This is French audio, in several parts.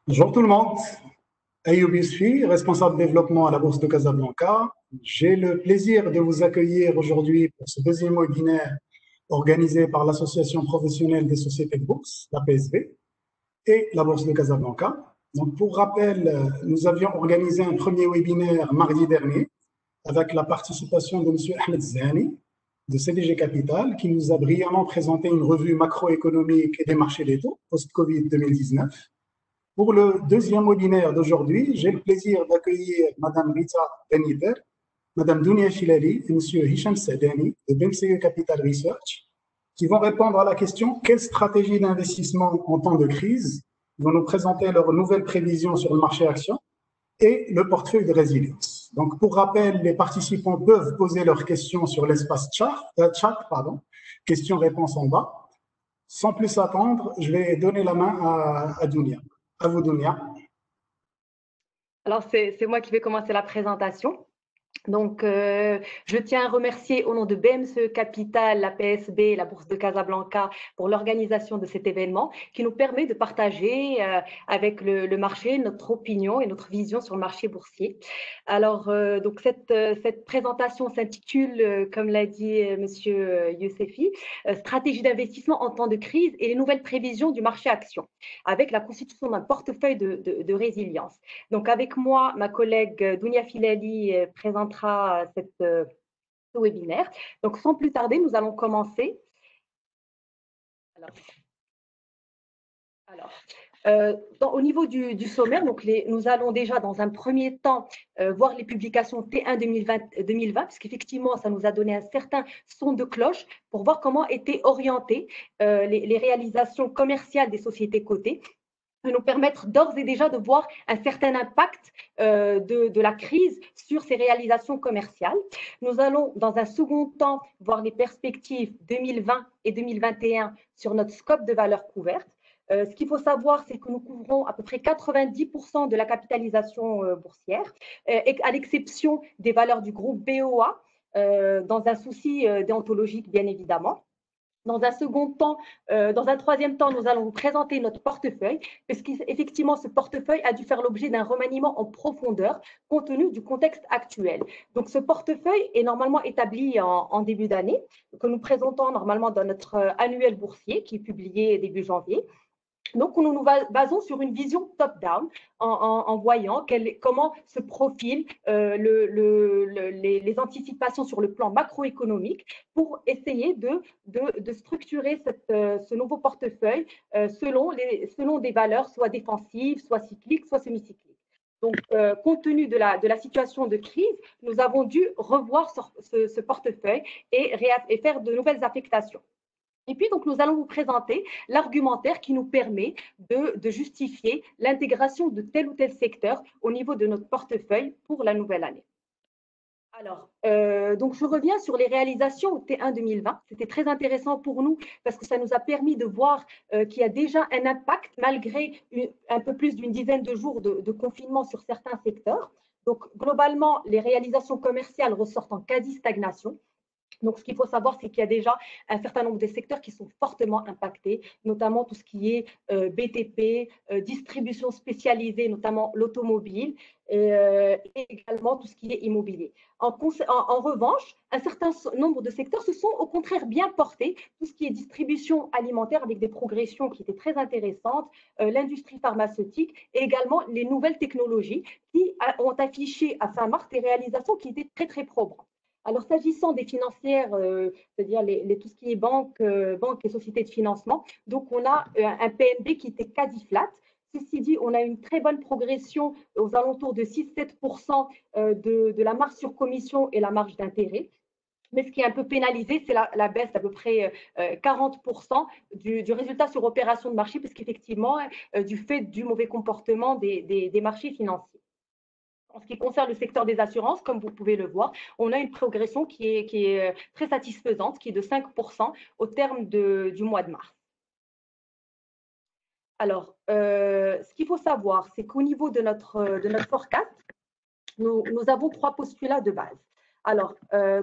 Bonjour tout le monde, Ayoub Yousfi, responsable développement à la Bourse de Casablanca. J'ai le plaisir de vous accueillir aujourd'hui pour ce deuxième webinaire organisé par l'Association professionnelle des sociétés de bourse, la PSB, et la Bourse de Casablanca. Donc, pour rappel, nous avions organisé un premier webinaire mardi dernier avec la participation de M. Ahmed Zani de CDG Capital qui nous a brillamment présenté une revue macroéconomique et des marchés des taux post-Covid 2019. Pour le deuxième webinaire d'aujourd'hui, j'ai le plaisir d'accueillir Madame Rita Beniter, Madame Dounia Filali et Monsieur Hicham Sadani de BMCE Capital Research qui vont répondre à la question quelle stratégie d'investissement en temps de crise. Ils vont nous présenter leurs nouvelles prévisions sur le marché action et le portefeuille de résilience. Donc, pour rappel, les participants peuvent poser leurs questions sur l'espace chat, questions-réponses en bas. Sans plus attendre, je vais donner la main à Dounia. À vous, Dounia. Alors, c'est moi qui vais commencer la présentation. Donc, je tiens à remercier au nom de BMCE Capital, la PSB, la Bourse de Casablanca pour l'organisation de cet événement qui nous permet de partager avec le marché notre opinion et notre vision sur le marché boursier. Alors, donc cette présentation s'intitule, comme l'a dit Monsieur Yousefi, stratégie d'investissement en temps de crise et les nouvelles prévisions du marché action, avec la constitution d'un portefeuille de résilience. Donc, avec moi, ma collègue Dounia Filali présentera ce webinaire. Donc, sans plus tarder, nous allons commencer. Au niveau du sommaire, donc nous allons déjà dans un premier temps voir les publications T1 2020, parce qu'effectivement, ça nous a donné un certain son de cloche pour voir comment étaient orientées les réalisations commerciales des sociétés cotées, nous permettre d'ores et déjà de voir un certain impact de la crise sur ces réalisations commerciales. Nous allons, dans un second temps, voir les perspectives 2020 et 2021 sur notre scope de valeurs couvertes. Ce qu'il faut savoir, c'est que nous couvrons à peu près 90% de la capitalisation boursière, à l'exception des valeurs du groupe BOA, dans un souci déontologique, bien évidemment. Dans un troisième temps, nous allons vous présenter notre portefeuille, parce qu'effectivement, ce portefeuille a dû faire l'objet d'un remaniement en profondeur compte tenu du contexte actuel. Donc, ce portefeuille est normalement établi en début d'année, que nous présentons normalement dans notre annuel boursier qui est publié début janvier. Donc, nous nous basons sur une vision top-down en voyant comment se profilent les anticipations sur le plan macroéconomique pour essayer de structurer ce nouveau portefeuille selon des valeurs soit défensives, soit cycliques, soit semi-cycliques. Donc, compte tenu de la situation de crise, nous avons dû revoir ce portefeuille et faire de nouvelles affectations. Et puis, donc, nous allons vous présenter l'argumentaire qui nous permet de justifier l'intégration de tel ou tel secteur au niveau de notre portefeuille pour la nouvelle année. Alors, donc je reviens sur les réalisations T1 2020. C'était très intéressant pour nous parce que ça nous a permis de voir qu'il y a déjà un impact malgré un peu plus d'une dizaine de jours de confinement sur certains secteurs. Donc, globalement, les réalisations commerciales ressortent en quasi-stagnation. Donc, ce qu'il faut savoir, c'est qu'il y a déjà un certain nombre de secteurs qui sont fortement impactés, notamment tout ce qui est BTP, distribution spécialisée, notamment l'automobile, et également tout ce qui est immobilier. En revanche, un certain nombre de secteurs se sont au contraire bien portés, tout ce qui est distribution alimentaire avec des progressions qui étaient très intéressantes, l'industrie pharmaceutique et également les nouvelles technologies qui ont affiché à fin mars des réalisations qui étaient très, très probantes. Alors, s'agissant des financières, c'est-à-dire tout ce qui est banques et sociétés de financement, donc on a un PNB qui était quasi flat. Ceci dit, on a une très bonne progression aux alentours de 6-7% de la marge sur commission et la marge d'intérêt. Mais ce qui est un peu pénalisé, c'est la baisse d'à peu près 40% du résultat sur opération de marché, parce qu'effectivement, du fait du mauvais comportement des marchés financiers. En ce qui concerne le secteur des assurances, comme vous pouvez le voir, on a une progression qui est très satisfaisante, qui est de 5% au terme du mois de mars. Alors, ce qu'il faut savoir, c'est qu'au niveau de notre forecast, nous avons 3 postulats de base. Alors,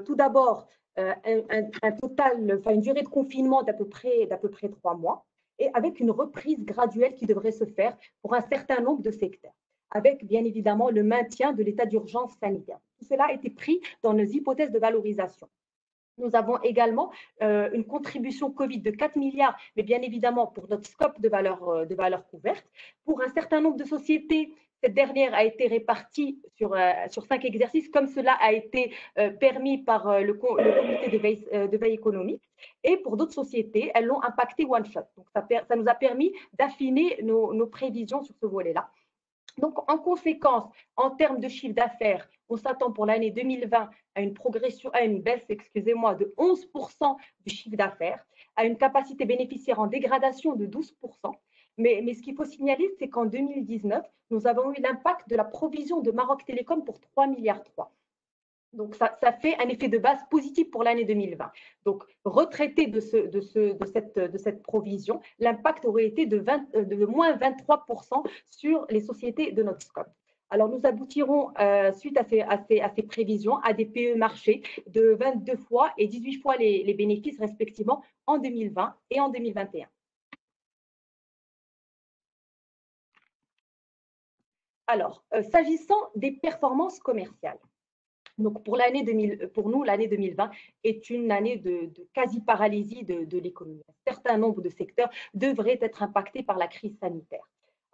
tout d'abord, une durée de confinement d'à peu près 3 mois. et avec une reprise graduelle qui devrait se faire pour un certain nombre de secteurs, avec bien évidemment le maintien de l'état d'urgence sanitaire. Tout cela a été pris dans nos hypothèses de valorisation. Nous avons également une contribution Covid de 4 milliards, mais bien évidemment pour notre scope de valeur couverte. Pour un certain nombre de sociétés, cette dernière a été répartie sur 5 exercices, comme cela a été permis par le comité de veille économique. Et pour d'autres sociétés, elles l'ont impacté one shot. Donc, ça nous a permis d'affiner nos prévisions sur ce volet-là. Donc, en conséquence, en termes de chiffre d'affaires, on s'attend pour l'année 2020 à une baisse, de 11% du chiffre d'affaires, à une capacité bénéficiaire en dégradation de 12%. Mais ce qu'il faut signaler, c'est qu'en 2019, nous avons eu l'impact de la provision de Maroc Télécom pour 3,3 milliards. Donc, ça fait un effet de base positif pour l'année 2020. Donc, retraité de cette provision, l'impact aurait été de moins 23% sur les sociétés de notre scope. Alors, nous aboutirons, suite à ces prévisions, à des PE marchés de 22 fois et 18 fois les bénéfices respectivement en 2020 et en 2021. Alors, s'agissant des performances commerciales, donc pour nous, l'année 2020 est une année de quasi-paralysie de l'économie. Un certain nombre de secteurs devraient être impactés par la crise sanitaire.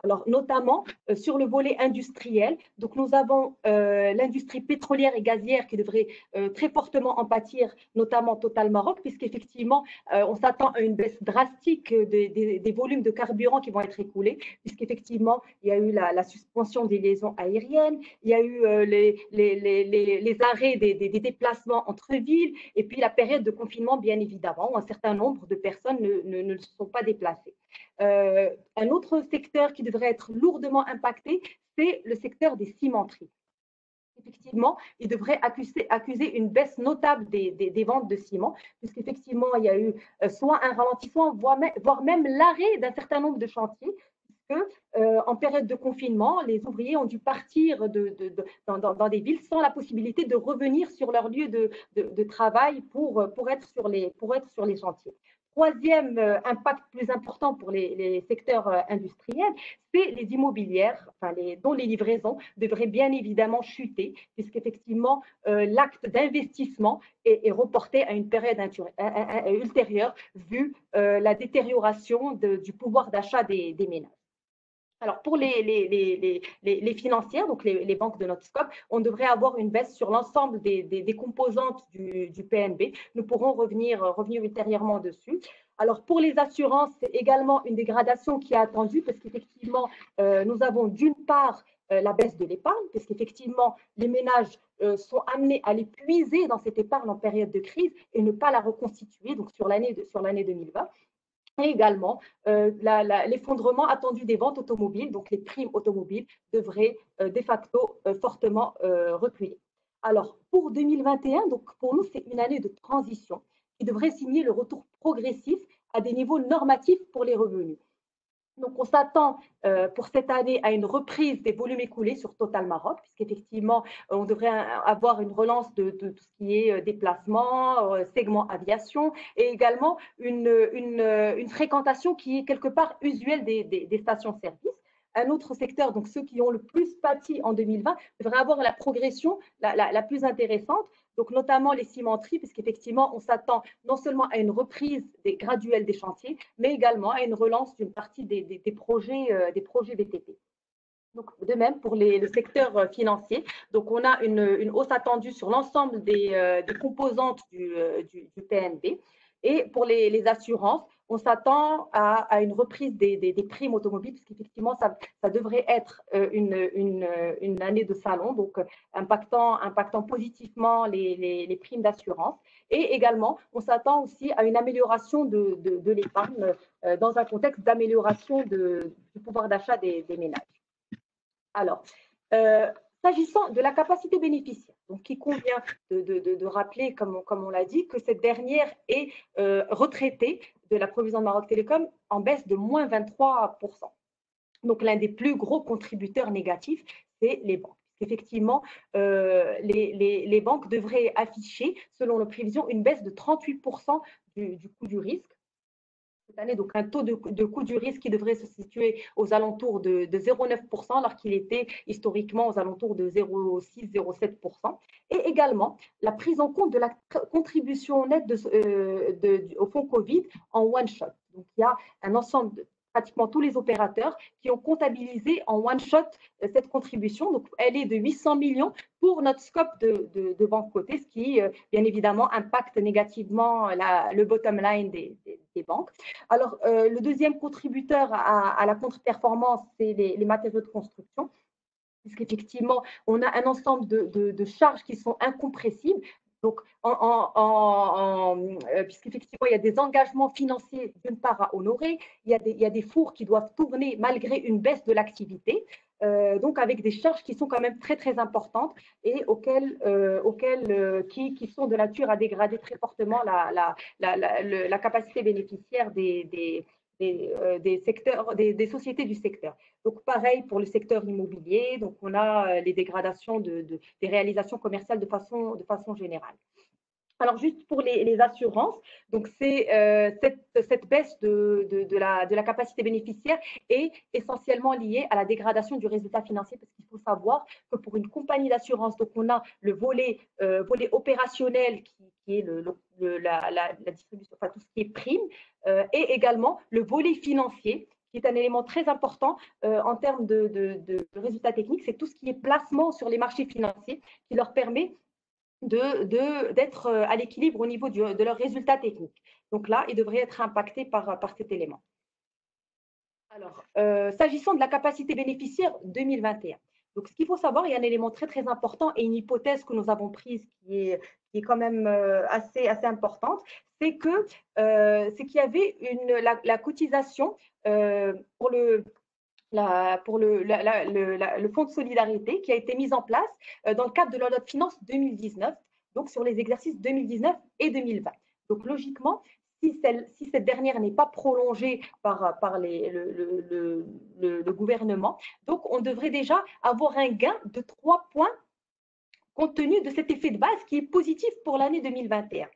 Alors, notamment sur le volet industriel, donc nous avons l'industrie pétrolière et gazière qui devrait très fortement en pâtir, notamment Total Maroc, puisqu'effectivement, on s'attend à une baisse drastique des volumes de carburant qui vont être écoulés, puisqu'effectivement, il y a eu la suspension des liaisons aériennes, il y a eu les arrêts des déplacements entre villes, et puis la période de confinement, bien évidemment, où un certain nombre de personnes ne se sont pas déplacées. Un autre secteur qui devrait être lourdement impacté, c'est le secteur des cimenteries. Effectivement, il devrait accuser une baisse notable des ventes de ciment, puisqu'effectivement, il y a eu soit un ralentissement, voire même l'arrêt d'un certain nombre de chantiers, puisque en période de confinement, les ouvriers ont dû partir dans des villes sans la possibilité de revenir sur leur lieu de travail pour être sur les chantiers. Troisième impact plus important pour les secteurs industriels, c'est les immobilières, dont les livraisons devraient bien évidemment chuter, puisqu'effectivement, l'acte d'investissement est reporté à une période ultérieure, vu la détérioration du pouvoir d'achat des ménages. Alors, pour les financières, donc les banques de notre scope, on devrait avoir une baisse sur l'ensemble des composantes du PNB. Nous pourrons revenir ultérieurement dessus. Alors, pour les assurances, c'est également une dégradation qui est attendue parce qu'effectivement, nous avons d'une part la baisse de l'épargne, parce qu'effectivement, les ménages sont amenés à les puiser dans cette épargne en période de crise et ne pas la reconstituer, donc sur l'année 2020. Et également, l'effondrement attendu des ventes automobiles, donc les primes automobiles, devraient de facto fortement reculer. Alors, pour 2021, donc pour nous, c'est une année de transition qui devrait signer le retour progressif à des niveaux normatifs pour les revenus. Donc, on s'attend pour cette année à une reprise des volumes écoulés sur Total Maroc, puisqu'effectivement, on devrait avoir une relance de tout ce qui est déplacement, segment aviation, et également une fréquentation qui est quelque part usuelle des stations-service. Un autre secteur, donc ceux qui ont le plus pâti en 2020, devraient avoir la progression la plus intéressante, donc notamment les cimenteries, puisqu'effectivement, on s'attend non seulement à une reprise graduelle des chantiers, mais également à une relance d'une partie des projets BTP. Donc, de même pour le secteur financier, donc on a une hausse attendue sur l'ensemble des composantes du PNB. Et pour les assurances, on s'attend à une reprise des primes automobiles, puisqu'effectivement, ça devrait être une année de salon, donc impactant positivement les primes d'assurance. Et également, on s'attend aussi à une amélioration de l'épargne dans un contexte d'amélioration du pouvoir d'achat des ménages. Alors, s'agissant de la capacité bénéficiaire, donc il convient de rappeler, comme on l'a dit, que cette dernière est retraitée de la provision de Maroc Télécom en baisse de moins 23%. Donc, l'un des plus gros contributeurs négatifs, c'est les banques. Effectivement, les banques devraient afficher, selon nos prévisions, une baisse de 38% du coût du risque. cette année, donc un taux de coût du risque qui devrait se situer aux alentours de 0,9%, alors qu'il était historiquement aux alentours de 0,6-0,7%. Et également, la prise en compte de la contribution nette au fonds Covid en one shot. Donc, il y a un ensemble pratiquement tous les opérateurs qui ont comptabilisé en one shot cette contribution. Donc, elle est de 800 millions pour notre scope de banque cotée, ce qui, bien évidemment, impacte négativement le bottom line des banques. Alors, le deuxième contributeur à la contre-performance, c'est les matériaux de construction, puisqu'effectivement, on a un ensemble de charges qui sont incompressibles. Donc, puisqu'effectivement, il y a des engagements financiers d'une part à honorer, il y a des fours qui doivent tourner malgré une baisse de l'activité, donc avec des charges qui sont quand même très, très importantes et qui sont de nature à dégrader très fortement la capacité bénéficiaire des secteurs, des sociétés du secteur. Donc, pareil pour le secteur immobilier. Donc, on a les dégradations des réalisations commerciales de façon générale. Alors, juste pour les assurances, donc c'est cette baisse de la capacité bénéficiaire est essentiellement liée à la dégradation du résultat financier, parce qu'il faut savoir que pour une compagnie d'assurance, donc on a le volet opérationnel qui est la distribution, enfin tout ce qui est prime, et également le volet financier, qui est un élément très important en termes de résultats techniques, c'est tout ce qui est placement sur les marchés financiers qui leur permet d'être à l'équilibre au niveau de leurs résultats techniques. Donc là, ils devraient être impactés par cet élément. Alors, s'agissant de la capacité bénéficiaire 2021, donc ce qu'il faut savoir, il y a un élément très très important et une hypothèse que nous avons prise qui est quand même assez importante, c'est qu'il y avait la cotisation pour le fonds de solidarité qui a été mis en place dans le cadre de la loi de finances 2019, donc sur les exercices 2019 et 2020. Donc logiquement, si cette dernière n'est pas prolongée par le gouvernement, donc on devrait déjà avoir un gain de 3 points compte tenu de cet effet de base qui est positif pour l'année 2021.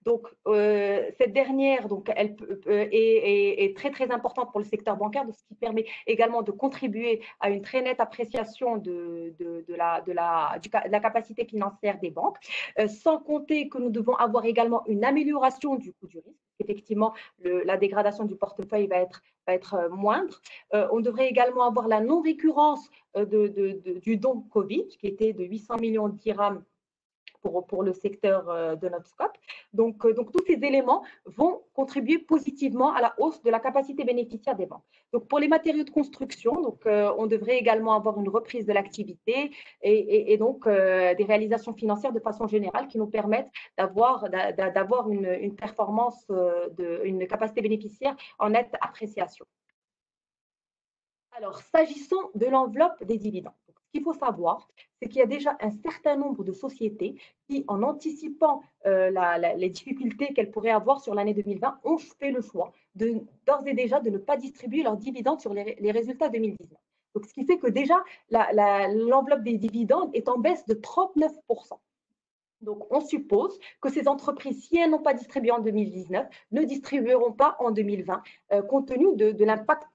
Donc, cette dernière, donc, elle est très, très importante pour le secteur bancaire, ce qui permet également de contribuer à une très nette appréciation de la capacité financière des banques, sans compter que nous devons avoir également une amélioration du coût du risque. Effectivement, la dégradation du portefeuille va être moindre. On devrait également avoir la non-récurrence du don Covid, qui était de 800 millions de dirhams pour le secteur de notre scope. Donc, tous ces éléments vont contribuer positivement à la hausse de la capacité bénéficiaire des banques. Donc, pour les matériaux de construction, donc, on devrait également avoir une reprise de l'activité et donc des réalisations financières de façon générale qui nous permettent d'avoir une performance, une capacité bénéficiaire en nette appréciation. Alors, s'agissant de l'enveloppe des dividendes, ce qu'il faut savoir, c'est qu'il y a déjà un certain nombre de sociétés qui, en anticipant les difficultés qu'elles pourraient avoir sur l'année 2020, ont fait le choix d'ores et déjà de ne pas distribuer leurs dividendes sur les résultats 2019. Donc, ce qui fait que déjà, l'enveloppe des dividendes est en baisse de 39%. Donc, on suppose que ces entreprises, si elles n'ont pas distribué en 2019, ne distribueront pas en 2020, compte tenu de l'impact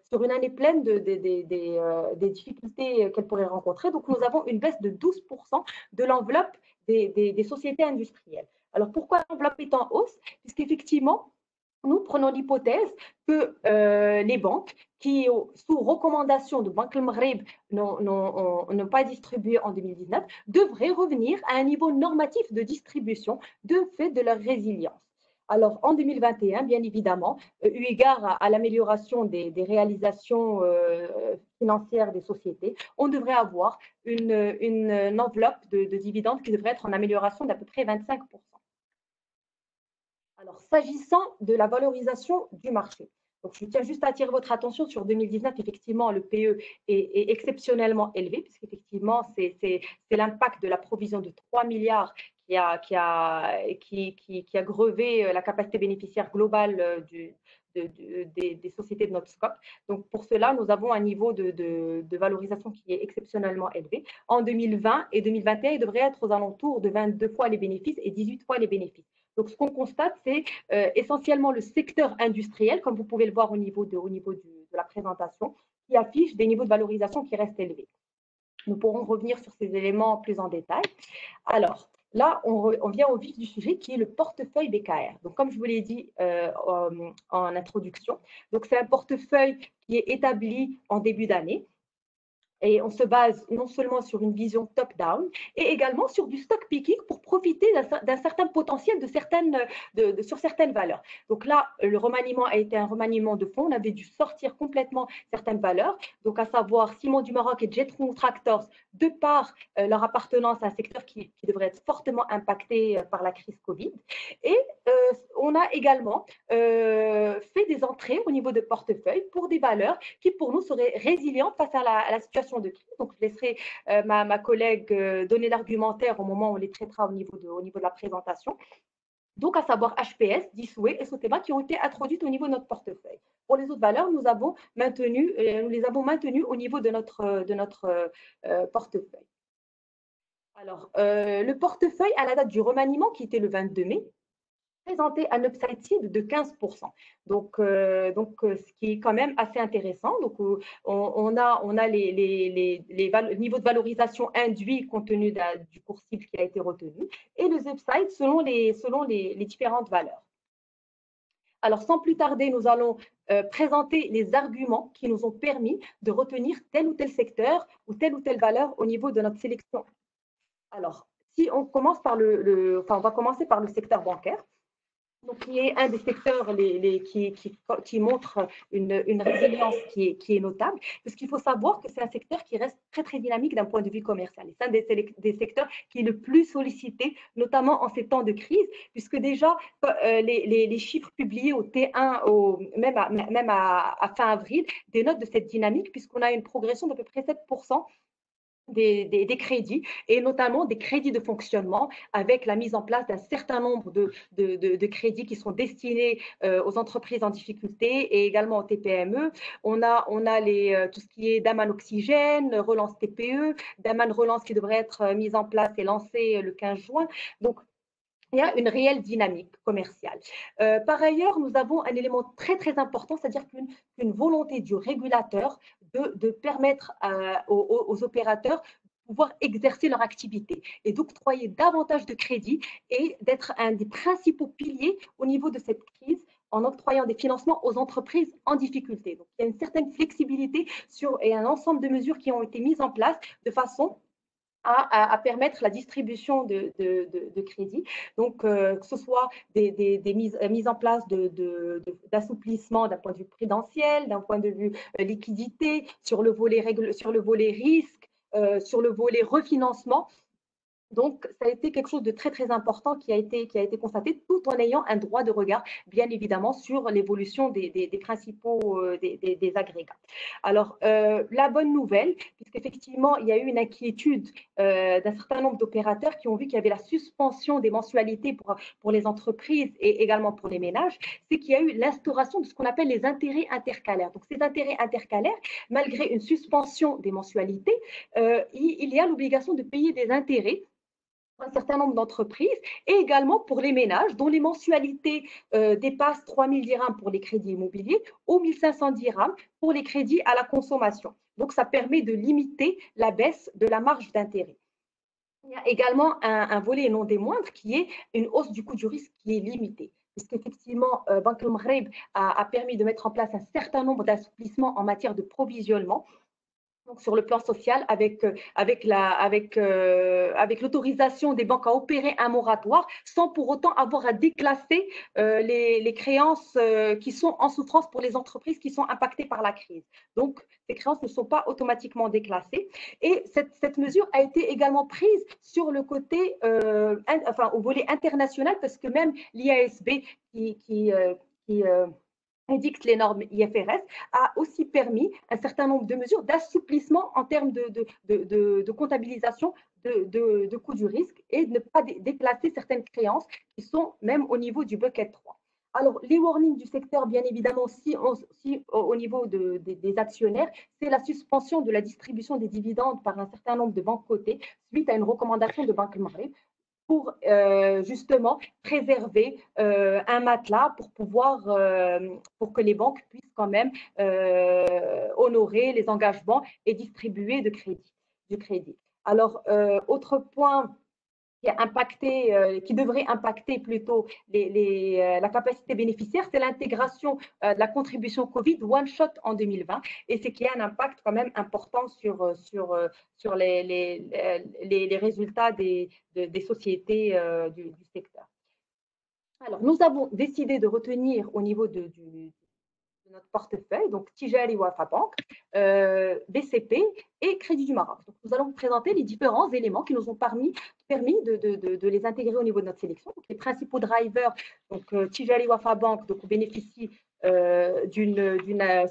sur une année pleine des difficultés qu'elles pourraient rencontrer. Donc, nous avons une baisse de 12% de l'enveloppe des sociétés industrielles. Alors, pourquoi l'enveloppe est en hausse? Puisqu'effectivement, nous prenons l'hypothèse que les banques qui, sous recommandation de Banque al-Maghreb, n'ont pas distribué en 2019, devraient revenir à un niveau normatif de distribution de fait de leur résilience. Alors, en 2021, bien évidemment, eu égard à l'amélioration des réalisations financières des sociétés, on devrait avoir une enveloppe de dividendes qui devrait être en amélioration d'à peu près 25%. Alors, s'agissant de la valorisation du marché, donc je tiens juste à attirer votre attention sur 2019. Effectivement, le PE est exceptionnellement élevé, puisqu'effectivement, c'est l'impact de la provision de 3 milliards qui a grevé la capacité bénéficiaire globale des sociétés de notre scope. Donc, pour cela, nous avons un niveau de valorisation qui est exceptionnellement élevé. En 2020 et 2021, il devrait être aux alentours de 22 fois les bénéfices et 18 fois les bénéfices. Donc, ce qu'on constate, c'est essentiellement le secteur industriel, comme vous pouvez le voir de la présentation, qui affiche des niveaux de valorisation qui restent élevés. Nous pourrons revenir sur ces éléments plus en détail. Alors, là, on vient au vif du sujet qui est le portefeuille BKR. Donc, comme je vous l'ai dit en introduction, c'est un portefeuille qui est établi en début d'année. Et on se base non seulement sur une vision top-down, et également sur du stock picking pour profiter d'un certain potentiel sur certaines valeurs. Donc là, le remaniement a été un remaniement de fonds. On avait dû sortir complètement certaines valeurs, donc à savoir Ciment du Maroc et Jetron Tractors, de par leur appartenance à un secteur qui devrait être fortement impacté par la crise Covid. Et on a également fait des entrées au niveau de portefeuille pour des valeurs qui, pour nous, seraient résilientes face à la situation de crise. Donc, je laisserai ma collègue donner l'argumentaire au moment où on les traitera au niveau de la présentation. Donc, à savoir HPS, Disway et Sotema qui ont été introduites au niveau de notre portefeuille. Pour les autres valeurs, nous les avons maintenues au niveau de notre portefeuille. Alors, le portefeuille à la date du remaniement, qui était le 22 mai, présenté un upside seed de 15%. Donc, ce qui est quand même assez intéressant. Donc, on a les niveaux de valorisation induits compte tenu du cours cible qui a été retenu et les upsides selon les différentes valeurs. Alors, sans plus tarder, nous allons présenter les arguments qui nous ont permis de retenir tel ou tel secteur ou telle valeur au niveau de notre sélection. Alors, si on commence par on va commencer par le secteur bancaire. Donc, qui est un des secteurs qui montre une résilience qui est notable, parce qu'il faut savoir que c'est un secteur qui reste très, très dynamique d'un point de vue commercial. Et c'est un des secteurs qui est le plus sollicité, notamment en ces temps de crise, puisque déjà, les chiffres publiés au T1, même à fin avril, dénotent de cette dynamique, puisqu'on a une progression d'à peu près 7% des crédits, et notamment des crédits de fonctionnement, avec la mise en place d'un certain nombre de crédits qui sont destinés aux entreprises en difficulté et également aux TPME. On a tout ce qui est Daman Oxygène, Relance TPE, Daman Relance qui devrait être mise en place et lancée le 15 juin. Donc, il y a une réelle dynamique commerciale. Par ailleurs, nous avons un élément très, très important, c'est-à-dire qu'une volonté du régulateur de permettre aux opérateurs de pouvoir exercer leur activité et d'octroyer davantage de crédits et d'être un des principaux piliers au niveau de cette crise en octroyant des financements aux entreprises en difficulté. Donc, il y a une certaine flexibilité et un ensemble de mesures qui ont été mises en place de façon à permettre la distribution de crédits. Donc, que ce soit des mises en place d'assouplissement d'un point de vue prudentiel, d'un point de vue liquidité, sur le volet risque, sur le volet refinancement. Donc, ça a été quelque chose de très, très important qui a été constaté, tout en ayant un droit de regard, bien évidemment, sur l'évolution des principaux des agrégats. Alors, la bonne nouvelle, puisqu'effectivement, il y a eu une inquiétude d'un certain nombre d'opérateurs qui ont vu qu'il y avait la suspension des mensualités pour les entreprises et également pour les ménages, c'est qu'il y a eu l'instauration de ce qu'on appelle les intérêts intercalaires. Donc, ces intérêts intercalaires, malgré une suspension des mensualités, il y a l'obligation de payer des intérêts un certain nombre d'entreprises et également pour les ménages dont les mensualités dépassent 3 000 dirhams pour les crédits immobiliers ou 1 500 dirhams pour les crédits à la consommation. Donc, ça permet de limiter la baisse de la marge d'intérêt. Il y a également un volet non des moindres qui est une hausse du coût du risque qui est limitée. Puisqu'effectivement, Banque El Maghreb a permis de mettre en place un certain nombre d'assouplissements en matière de provisionnement. Donc, sur le plan social, avec l'autorisation des banques à opérer un moratoire sans pour autant avoir à déclasser les créances qui sont en souffrance pour les entreprises qui sont impactées par la crise. Donc, ces créances ne sont pas automatiquement déclassées. Et cette mesure a été également prise sur le côté, au volet international, parce que même l'IASB qui édicte les normes IFRS, a aussi permis un certain nombre de mesures d'assouplissement en termes de comptabilisation de coût du risque et de ne pas déplacer certaines créances qui sont même au niveau du bucket 3. Alors, les warnings du secteur, bien évidemment, aussi au niveau des actionnaires, c'est la suspension de la distribution des dividendes par un certain nombre de banques cotées suite à une recommandation de Banque El Maghreb. pour justement préserver un matelas pour que les banques puissent quand même honorer les engagements et distribuer du crédit. Alors, autre point qui devrait impacter plutôt la capacité bénéficiaire, c'est l'intégration de la contribution Covid one shot en 2020, et c'est qu'il y a un impact quand même important sur les résultats des sociétés du secteur. Alors, nous avons décidé de retenir au niveau de notre portefeuille, donc Tijari Wafa Bank, BCP et Crédit du Maroc. Donc, nous allons vous présenter les différents éléments qui nous ont permis de les intégrer au niveau de notre sélection. Donc, les principaux drivers, donc Tijari Wafa Bank, donc bénéficie d'une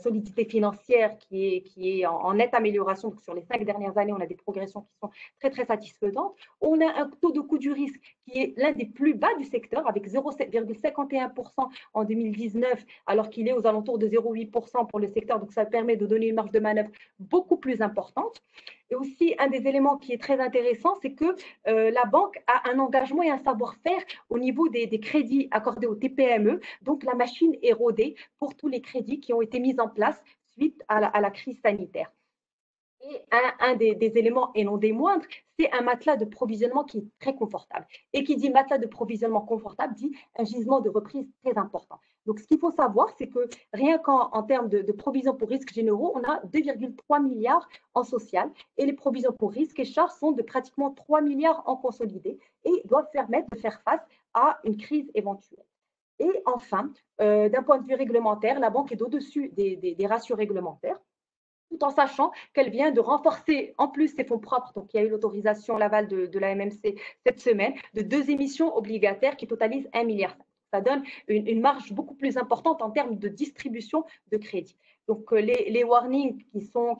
solidité financière qui est en nette amélioration. Donc, sur les 5 dernières années, on a des progressions qui sont très, très satisfaisantes. On a un taux de coût du risque qui est l'un des plus bas du secteur, avec 0,51% en 2019, alors qu'il est aux alentours de 0,8% pour le secteur. Donc, ça permet de donner une marge de manœuvre beaucoup plus importante. Et aussi, un des éléments qui est très intéressant, c'est que la banque a un engagement et un savoir-faire au niveau des crédits accordés aux TPME. Donc, la machine est rodée pour tous les crédits qui ont été mis en place suite à la crise sanitaire. Et un des éléments, et non des moindres, c'est un matelas de provisionnement qui est très confortable. Et qui dit matelas de provisionnement confortable, dit un gisement de reprise très important. Donc, ce qu'il faut savoir, c'est que rien qu'en termes de provisions pour risques généraux, on a 2,3 milliards en social, et les provisions pour risques et charges sont de pratiquement 3 milliards en consolidé et doivent permettre de faire face à une crise éventuelle. Et enfin, d'un point de vue réglementaire, la banque est au-dessus des ratios réglementaires, tout en sachant qu'elle vient de renforcer en plus ses fonds propres. Donc, il y a eu l'autorisation, l'aval de la MMC cette semaine, de 2 émissions obligataires qui totalisent 1,5 milliard. Ça donne une marge beaucoup plus importante en termes de distribution de crédit. Donc, les warnings qui sont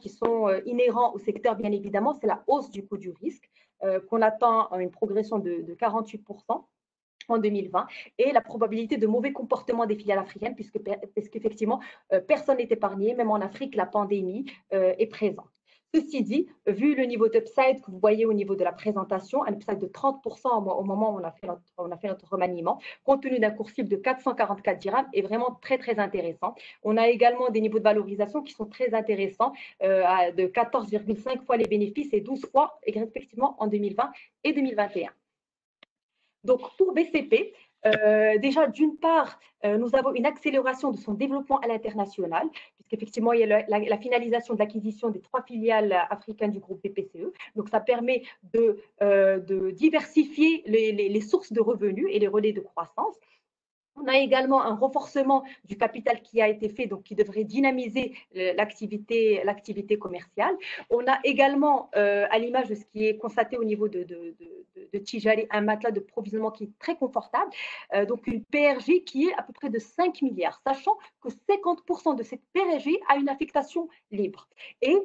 inhérents au secteur, bien évidemment, c'est la hausse du coût du risque, qu'on attend une progression de 48% en 2020, et la probabilité de mauvais comportement des filiales africaines, puisqu'effectivement, personne n'est épargné, même en Afrique, la pandémie est présente. Ceci dit, vu le niveau d'upside que vous voyez au niveau de la présentation, un upside de 30% au moment où on a fait notre remaniement, compte tenu d'un cours cible de 444 dirhams, est vraiment très, très intéressant. On a également des niveaux de valorisation qui sont très intéressants, de 14,5 fois les bénéfices et 12 fois, respectivement, en 2020 et 2021. Donc, pour BCP, déjà, d'une part, nous avons une accélération de son développement à l'international, puisqu'effectivement, il y a la finalisation de l'acquisition des 3 filiales africaines du groupe BPCE. Donc, ça permet de diversifier les sources de revenus et les relais de croissance. On a également un renforcement du capital qui a été fait, donc qui devrait dynamiser l'activité commerciale. On a également, à l'image de ce qui est constaté au niveau de Tijari, un matelas de provisionnement qui est très confortable, donc une PRG qui est à peu près de 5 milliards, sachant que 50% de cette PRG a une affectation libre. Et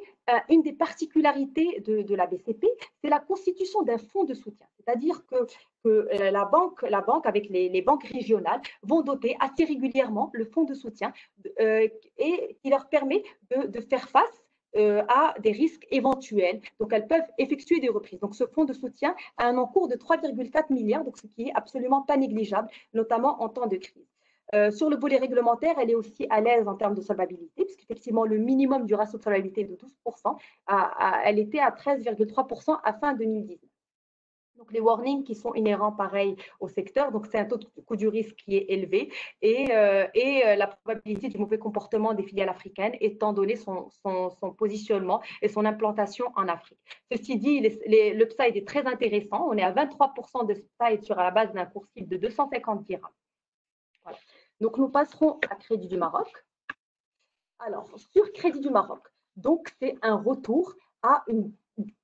une des particularités de la BCP, c'est la constitution d'un fonds de soutien, c'est-à-dire que la banque avec les banques régionales vont doter assez régulièrement le fonds de soutien et qui leur permet de faire face à des risques éventuels. Donc, elles peuvent effectuer des reprises. Donc, ce fonds de soutien a un encours de 3,4 milliards, donc ce qui est absolument pas négligeable, notamment en temps de crise. Sur le volet réglementaire, elle est aussi à l'aise en termes de solvabilité, puisqu'effectivement, le minimum du ratio de solvabilité est de 12%, elle était à 13,3% à fin 2019. Donc, les warnings qui sont inhérents, pareil, au secteur. Donc, c'est un taux de coût du risque qui est élevé et la probabilité du mauvais comportement des filiales africaines, étant donné son positionnement et son implantation en Afrique. Ceci dit, l'upside est très intéressant. On est à 23% de upside sur la base d'un cours cible de 250 dirhams. Voilà. Donc, nous passerons à Crédit du Maroc. Alors, sur Crédit du Maroc, donc c'est un retour à une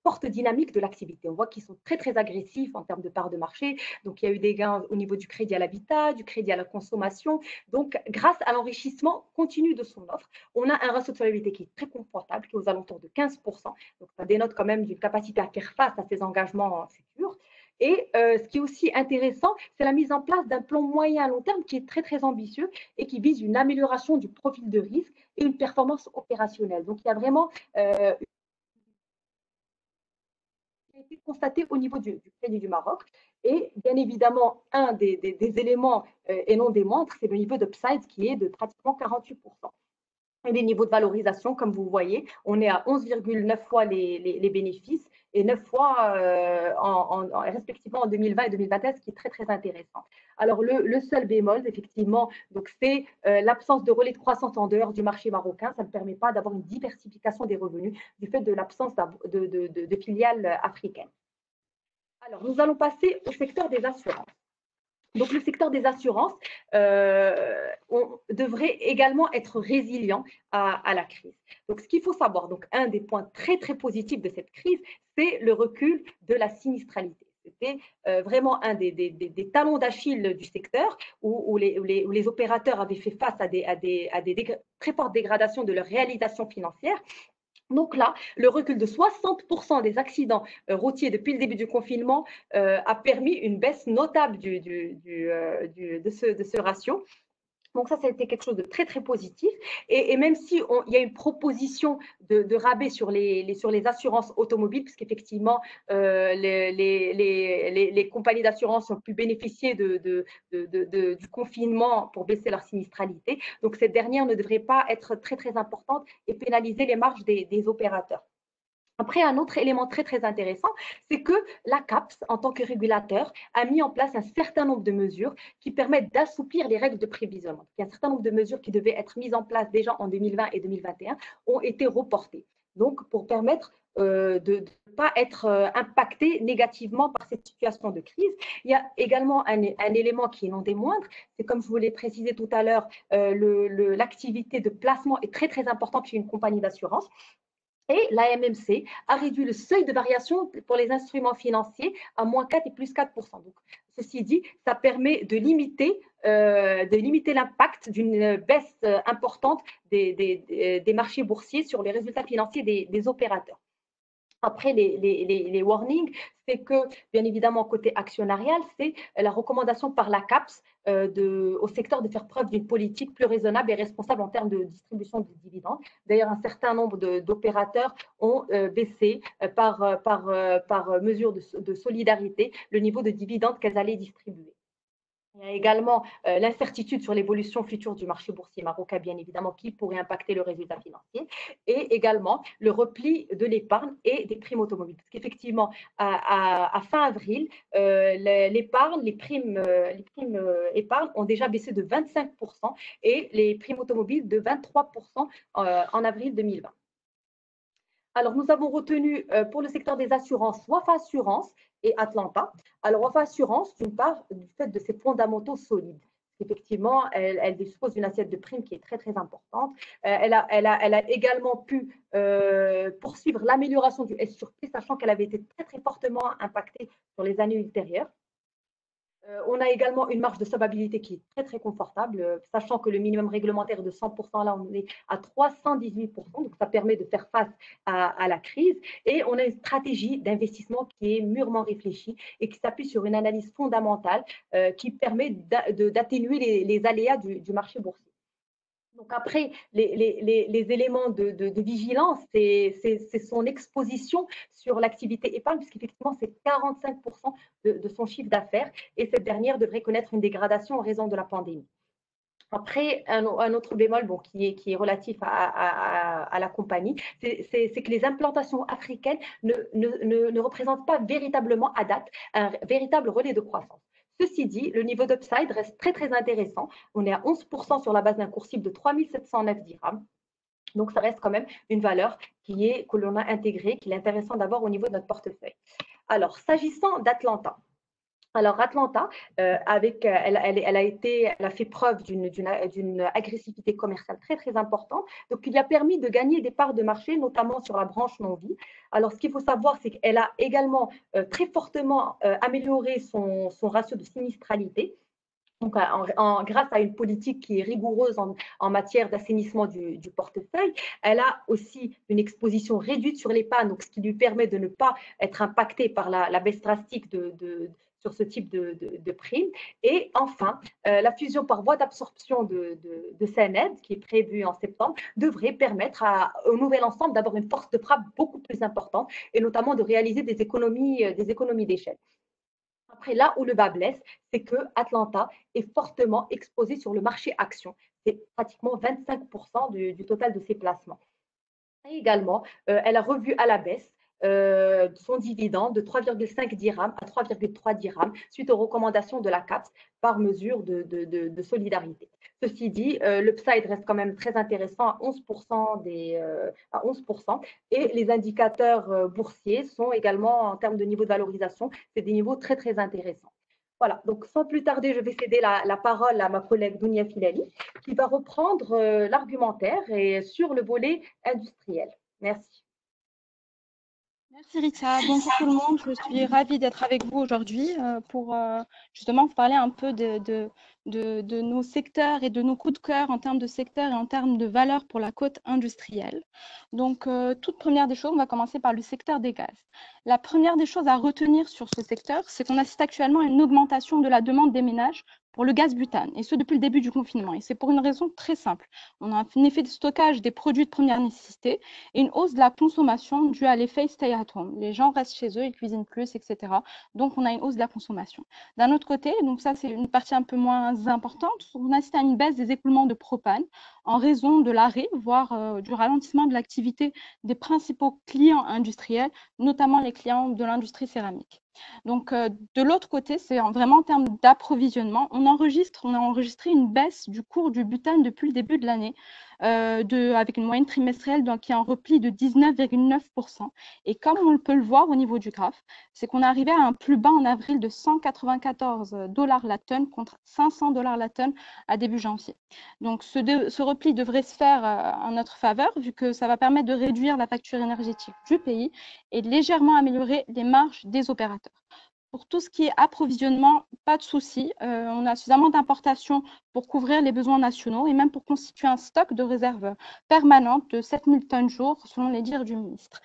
forte dynamique de l'activité. On voit qu'ils sont très, très agressifs en termes de part de marché. Donc, il y a eu des gains au niveau du crédit à l'habitat, du crédit à la consommation. Donc, grâce à l'enrichissement continu de son offre, on a un ratio de solvabilité qui est très confortable, qui est aux alentours de 15%. Donc, ça dénote quand même d'une capacité à faire face à ses engagements futurs. Et ce qui est aussi intéressant, c'est la mise en place d'un plan moyen à long terme qui est très, très ambitieux et qui vise une amélioration du profil de risque et une performance opérationnelle. Donc, il y a vraiment aussi constatée au niveau du crédit du Maroc. Et bien évidemment, un des éléments, et non des moindres, c'est le niveau d'upside qui est de pratiquement 48%. Et les niveaux de valorisation, comme vous voyez, on est à 11,9 fois les bénéfices et 9 fois respectivement en 2020 et 2021, ce qui est très, très intéressant. Alors, le seul bémol, effectivement, c'est l'absence de relais de croissance en dehors du marché marocain. Ça ne permet pas d'avoir une diversification des revenus du fait de l'absence de filiales africaines. Alors, nous allons passer au secteur des assurances. Donc, le secteur des assurances devrait également être résilient à la crise. Donc, ce qu'il faut savoir, un des points très, très positifs de cette crise, c'est le recul de la sinistralité. C'était vraiment un des talons d'Achille du secteur où les opérateurs avaient fait face à des très fortes dégradations de leur réalisation financière. Donc là, le recul de 60% des accidents routiers depuis le début du confinement a permis une baisse notable de ce ratio. Donc ça a été quelque chose de très, très positif. Et même si il y a une proposition de rabais sur les assurances automobiles, puisqu'effectivement, les compagnies d'assurance ont pu bénéficier du confinement pour baisser leur sinistralité. Donc cette dernière ne devrait pas être très, très importante et pénaliser les marges des opérateurs. Après, un autre élément très, très intéressant, c'est que la CAPS, en tant que régulateur, a mis en place un certain nombre de mesures qui permettent d'assouplir les règles de prévisionnement. Il y a un certain nombre de mesures qui devaient être mises en place déjà en 2020 et 2021 ont été reportées. Donc, pour permettre de ne pas être impacté négativement par cette situation de crise. Il y a également un élément qui est non des moindres, c'est comme je vous l'ai précisé tout à l'heure, l'activité de placement est très, très importante chez une compagnie d'assurance. Et l'AMMC a réduit le seuil de variation pour les instruments financiers à moins 4 et plus 4%. Donc, ceci dit, ça permet de limiter l'impact d'une baisse importante des marchés boursiers sur les résultats financiers des opérateurs. Après, les warnings, c'est que, bien évidemment, côté actionnarial, c'est la recommandation par la CAPS au secteur de faire preuve d'une politique plus raisonnable et responsable en termes de distribution de dividendes. D'ailleurs, un certain nombre d'opérateurs ont baissé par mesure de solidarité le niveau de dividendes qu'elles allaient distribuer. Il y a également l'incertitude sur l'évolution future du marché boursier marocain, bien évidemment, qui pourrait impacter le résultat financier, et également le repli de l'épargne et des primes automobiles. Parce qu'effectivement, à fin avril, l'épargne, les primes épargne ont déjà baissé de 25% et les primes automobiles de 23% en avril 2020. Alors, nous avons retenu pour le secteur des assurances, Wafa Assurance et Atlanta. Alors, Wafa Assurance, d'une part, du fait de ses fondamentaux solides. Effectivement, elle dispose d'une assiette de primes qui est très, très importante. Elle a également pu poursuivre l'amélioration du S sur P, sachant qu'elle avait été très, très fortement impactée sur les années ultérieures. On a également une marge de solvabilité qui est très, très confortable, sachant que le minimum réglementaire est de 100%, là, on est à 318%, donc ça permet de faire face à la crise. Et on a une stratégie d'investissement qui est mûrement réfléchie et qui s'appuie sur une analyse fondamentale qui permet d'atténuer les aléas du marché boursier. Donc après, les éléments de vigilance, c'est son exposition sur l'activité épargne, puisqu'effectivement, c'est 45% de son chiffre d'affaires et cette dernière devrait connaître une dégradation en raison de la pandémie. Après, un autre bémol qui est relatif à la compagnie, c'est que les implantations africaines ne représentent pas véritablement à date un véritable relais de croissance. Ceci dit, le niveau d'upside reste très, très intéressant. On est à 11% sur la base d'un cours cible de 3709 dirhams. Donc, ça reste quand même une valeur que l'on a intégrée, qu'il est intéressant d'avoir au niveau de notre portefeuille. Alors, s'agissant d'Atlanta, alors, Atlanta, elle a fait preuve d'une agressivité commerciale très, très importante. Donc, il a permis de gagner des parts de marché, notamment sur la branche non-vie. Alors, ce qu'il faut savoir, c'est qu'elle a également très fortement amélioré son ratio de sinistralité. Donc, grâce à une politique qui est rigoureuse en matière d'assainissement du portefeuille, elle a aussi une exposition réduite sur l'épargne, donc ce qui lui permet de ne pas être impactée par la baisse drastique sur ce type de prime. Et enfin, la fusion par voie d'absorption de CNED, qui est prévue en septembre, devrait permettre au nouvel ensemble d'avoir une force de frappe beaucoup plus importante et notamment de réaliser des économies d'échelle. Après, là où le bas blesse, c'est que Atlanta est fortement exposée sur le marché action. C'est pratiquement 25% du total de ses placements. Et également, elle a revu à la baisse son dividende de 3,5 dirhams à 3,3 dirhams suite aux recommandations de la CAPS par mesure de solidarité. Ceci dit, l'upside reste quand même très intéressant à 11%, à 11%, et les indicateurs boursiers sont également, en termes de niveau de valorisation, c'est des niveaux très, très intéressants. Voilà, donc sans plus tarder, je vais céder la parole à ma collègue Dounia Filali, qui va reprendre l'argumentaire et sur le volet industriel. Merci. Merci Rita. Bonjour tout le monde, je suis ravie d'être avec vous aujourd'hui pour justement vous parler un peu de nos secteurs et de nos coups de cœur en termes de secteurs et en termes de valeur pour la côte industrielle. Donc, toute première des choses, on va commencer par le secteur des gaz. La première des choses à retenir sur ce secteur, c'est qu'on assiste actuellement à une augmentation de la demande des ménages pour le gaz butane, et ce depuis le début du confinement. Et c'est pour une raison très simple. On a un effet de stockage des produits de première nécessité et une hausse de la consommation due à l'effet stay at home. Les gens restent chez eux, ils cuisinent plus, etc. Donc, on a une hausse de la consommation. D'un autre côté, donc ça, c'est une partie un peu moins importante, on assiste à une baisse des écoulements de propane en raison de l'arrêt, voire du ralentissement de l'activité des principaux clients industriels, notamment les clients de l'industrie céramique. Donc, de l'autre côté, c'est vraiment en termes d'approvisionnement, on a enregistré une baisse du cours du butane depuis le début de l'année, avec une moyenne trimestrielle qui est en repli de 19,9%. Et comme on peut le voir au niveau du graphe, c'est qu'on est arrivé à un plus bas en avril de 194 $ la tonne contre 500 $ la tonne à début janvier. Donc, ce repli devrait se faire en notre faveur, vu que ça va permettre de réduire la facture énergétique du pays et de légèrement améliorer les marges des opérateurs. Pour tout ce qui est approvisionnement, pas de souci. On a suffisamment d'importations pour couvrir les besoins nationaux et même pour constituer un stock de réserve permanente de 7000 tonnes jour, selon les dires du ministre.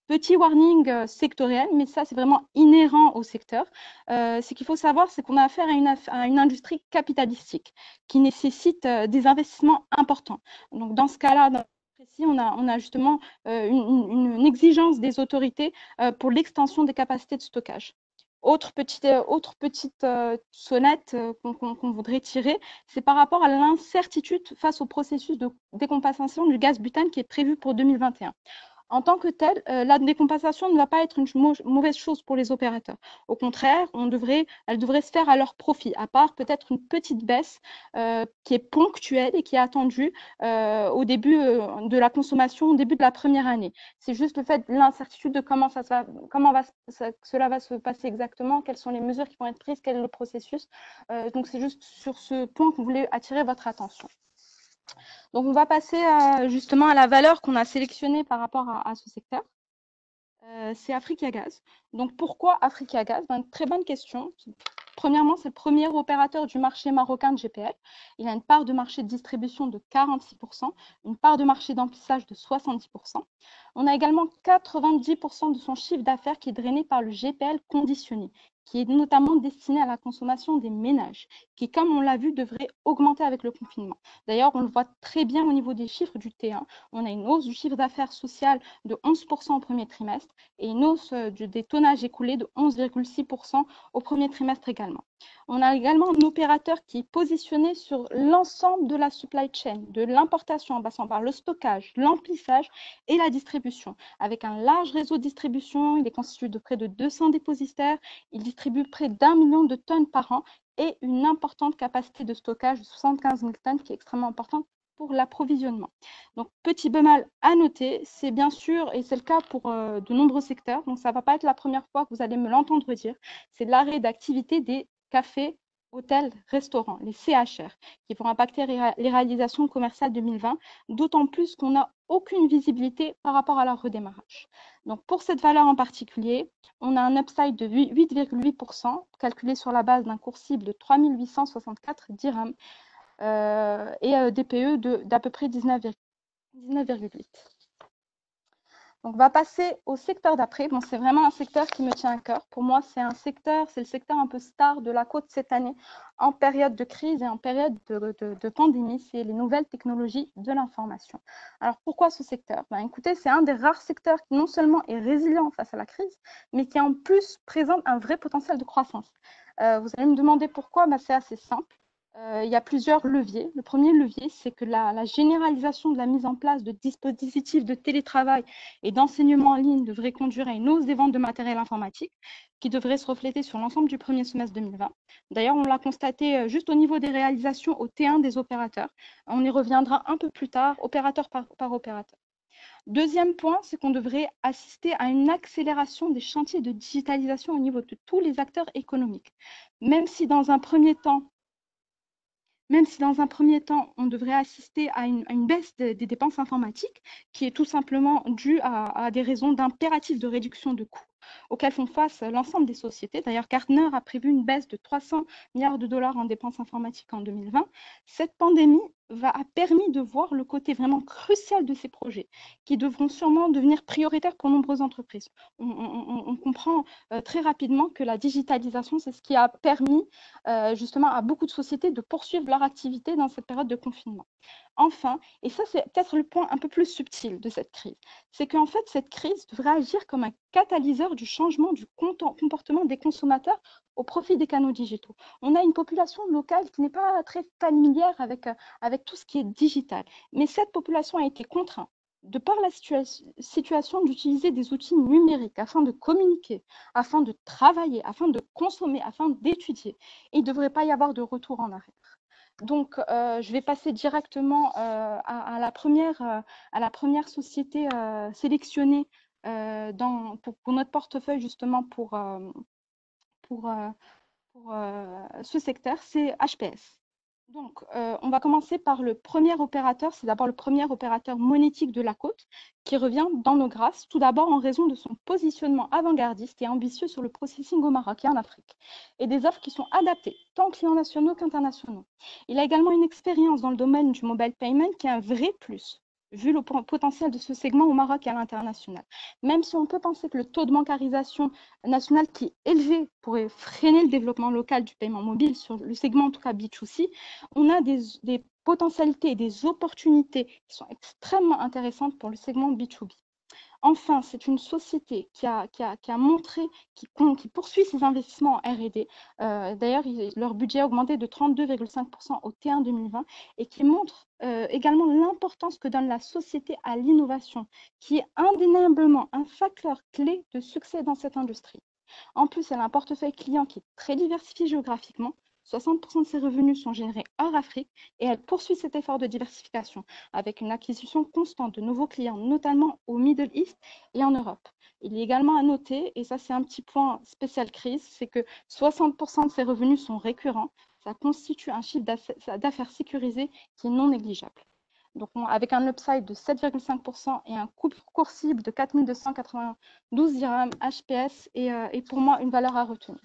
Petit warning sectoriel, mais ça, c'est vraiment inhérent au secteur. Ce qu'il faut savoir, c'est qu'on a affaire à une industrie capitalistique qui nécessite des investissements importants. Donc, dans ce cas-là, on a justement une exigence des autorités pour l'extension des capacités de stockage. Autre petite sonnette qu'on voudrait tirer, c'est par rapport à l'incertitude face au processus de décompensation du gaz butane qui est prévu pour 2021. En tant que tel, la décompensation ne va pas être une mauvaise chose pour les opérateurs. Au contraire, elle devrait se faire à leur profit, à part peut-être une petite baisse qui est ponctuelle et qui est attendue au début de la consommation, au début de la première année. C'est juste le fait de l'incertitude de comment cela va se passer exactement, quelles sont les mesures qui vont être prises, quel est le processus. Donc, c'est juste sur ce point qu'on voulait attirer votre attention. Donc, on va passer justement à la valeur qu'on a sélectionnée par rapport à ce secteur. C'est Africa Gaz. Donc, pourquoi Africa Gaz? Très bonne question. Premièrement, c'est le premier opérateur du marché marocain de GPL. Il a une part de marché de distribution de 46%, une part de marché d'emplissage de 70%. On a également 90% de son chiffre d'affaires qui est drainé par le GPL conditionné, qui est notamment destiné à la consommation des ménages, qui, comme on l'a vu, devrait augmenter avec le confinement. D'ailleurs, on le voit très bien au niveau des chiffres du T1. On a une hausse du chiffre d'affaires social de 11% au premier trimestre et une hausse des tonnages écoulés de 11,6% au premier trimestre également. On a également un opérateur qui est positionné sur l'ensemble de la supply chain, de l'importation en passant par le stockage, l'emplissage et la distribution. Avec un large réseau de distribution, il est constitué de près de 200 dépositaires, il distribue près d'1 million de tonnes par an et une importante capacité de stockage de 75 000 tonnes qui est extrêmement importante pour l'approvisionnement. Donc, petit bémol à noter, c'est bien sûr, et c'est le cas pour de nombreux secteurs, donc ça ne va pas être la première fois que vous allez me l'entendre dire, c'est l'arrêt d'activité des cafés, hôtels, restaurants, les CHR, qui vont impacter les réalisations commerciales 2020, d'autant plus qu'on n'a aucune visibilité par rapport à leur redémarrage. Donc, pour cette valeur en particulier, on a un upside de 8,8%, calculé sur la base d'un cours cible de 3 864 dirhams et DPE d'à peu près 19,8. Donc, on va passer au secteur d'après. Bon, c'est vraiment un secteur qui me tient à cœur. Pour moi, c'est le secteur un peu star de la côte cette année en période de crise et en période de pandémie. C'est les nouvelles technologies de l'information. Alors, pourquoi ce secteur? Ben, écoutez, c'est un des rares secteurs qui non seulement est résilient face à la crise, mais qui en plus présente un vrai potentiel de croissance. Vous allez me demander pourquoi? Ben, c'est assez simple. Il y a plusieurs leviers. Le premier levier, c'est que la généralisation de la mise en place de dispositifs de télétravail et d'enseignement en ligne devrait conduire à une hausse des ventes de matériel informatique qui devrait se refléter sur l'ensemble du premier semestre 2020. D'ailleurs, on l'a constaté juste au niveau des réalisations au T1 des opérateurs. On y reviendra un peu plus tard, opérateur par opérateur. Deuxième point, c'est qu'on devrait assister à une accélération des chantiers de digitalisation au niveau de tous les acteurs économiques. Même si dans un premier temps, on devrait assister à une baisse des dépenses informatiques, qui est tout simplement due à des raisons d'impératif de réduction de coûts auxquels font face l'ensemble des sociétés. D'ailleurs, Gartner a prévu une baisse de 300 milliards de dollars en dépenses informatiques en 2020. Cette pandémie a permis de voir le côté vraiment crucial de ces projets, qui devront sûrement devenir prioritaires pour nombreuses entreprises. On comprend très rapidement que la digitalisation, c'est ce qui a permis justement à beaucoup de sociétés de poursuivre leur activité dans cette période de confinement. Enfin, et ça c'est peut-être le point un peu plus subtil de cette crise, c'est qu'en fait cette crise devrait agir comme un catalyseur du changement du comportement des consommateurs au profit des canaux digitaux. On a une population locale qui n'est pas très familière avec tout ce qui est digital, mais cette population a été contrainte de par la situation d'utiliser des outils numériques afin de communiquer, afin de travailler, afin de consommer, afin d'étudier. Et il ne devrait pas y avoir de retour en arrière. Donc, je vais passer directement à la première société sélectionnée pour notre portefeuille, justement pour ce secteur, c'est HPS. Donc, on va commencer par le premier opérateur. C'est d'abord le premier opérateur monétique de la côte qui revient dans nos grâces, tout d'abord en raison de son positionnement avant-gardiste et ambitieux sur le processing au Maroc et en Afrique, et des offres qui sont adaptées, tant aux clients nationaux qu'internationaux. Il a également une expérience dans le domaine du mobile payment qui est un vrai plus, vu le potentiel de ce segment au Maroc et à l'international. Même si on peut penser que le taux de bancarisation nationale qui est élevé pourrait freiner le développement local du paiement mobile sur le segment, en tout cas B2C, on a des potentialités et des opportunités qui sont extrêmement intéressantes pour le segment B2B. Enfin, c'est une société qui a montré, qui poursuit ses investissements en R&D. D'ailleurs, leur budget a augmenté de 32,5% au T1 2020 et qui montre également l'importance que donne la société à l'innovation, qui est indéniablement un facteur clé de succès dans cette industrie. En plus, elle a un portefeuille client qui est très diversifié géographiquement. 60% de ses revenus sont générés hors Afrique et elle poursuit cet effort de diversification avec une acquisition constante de nouveaux clients, notamment au Middle East et en Europe. Il est également à noter, et ça c'est un petit point spécial crise, c'est que 60% de ses revenus sont récurrents. Ça constitue un chiffre d'affaires sécurisé qui est non négligeable. Donc, avec un upside de 7,5% et un cours cible de 4292 dirhams, HPS est pour moi une valeur à retenir.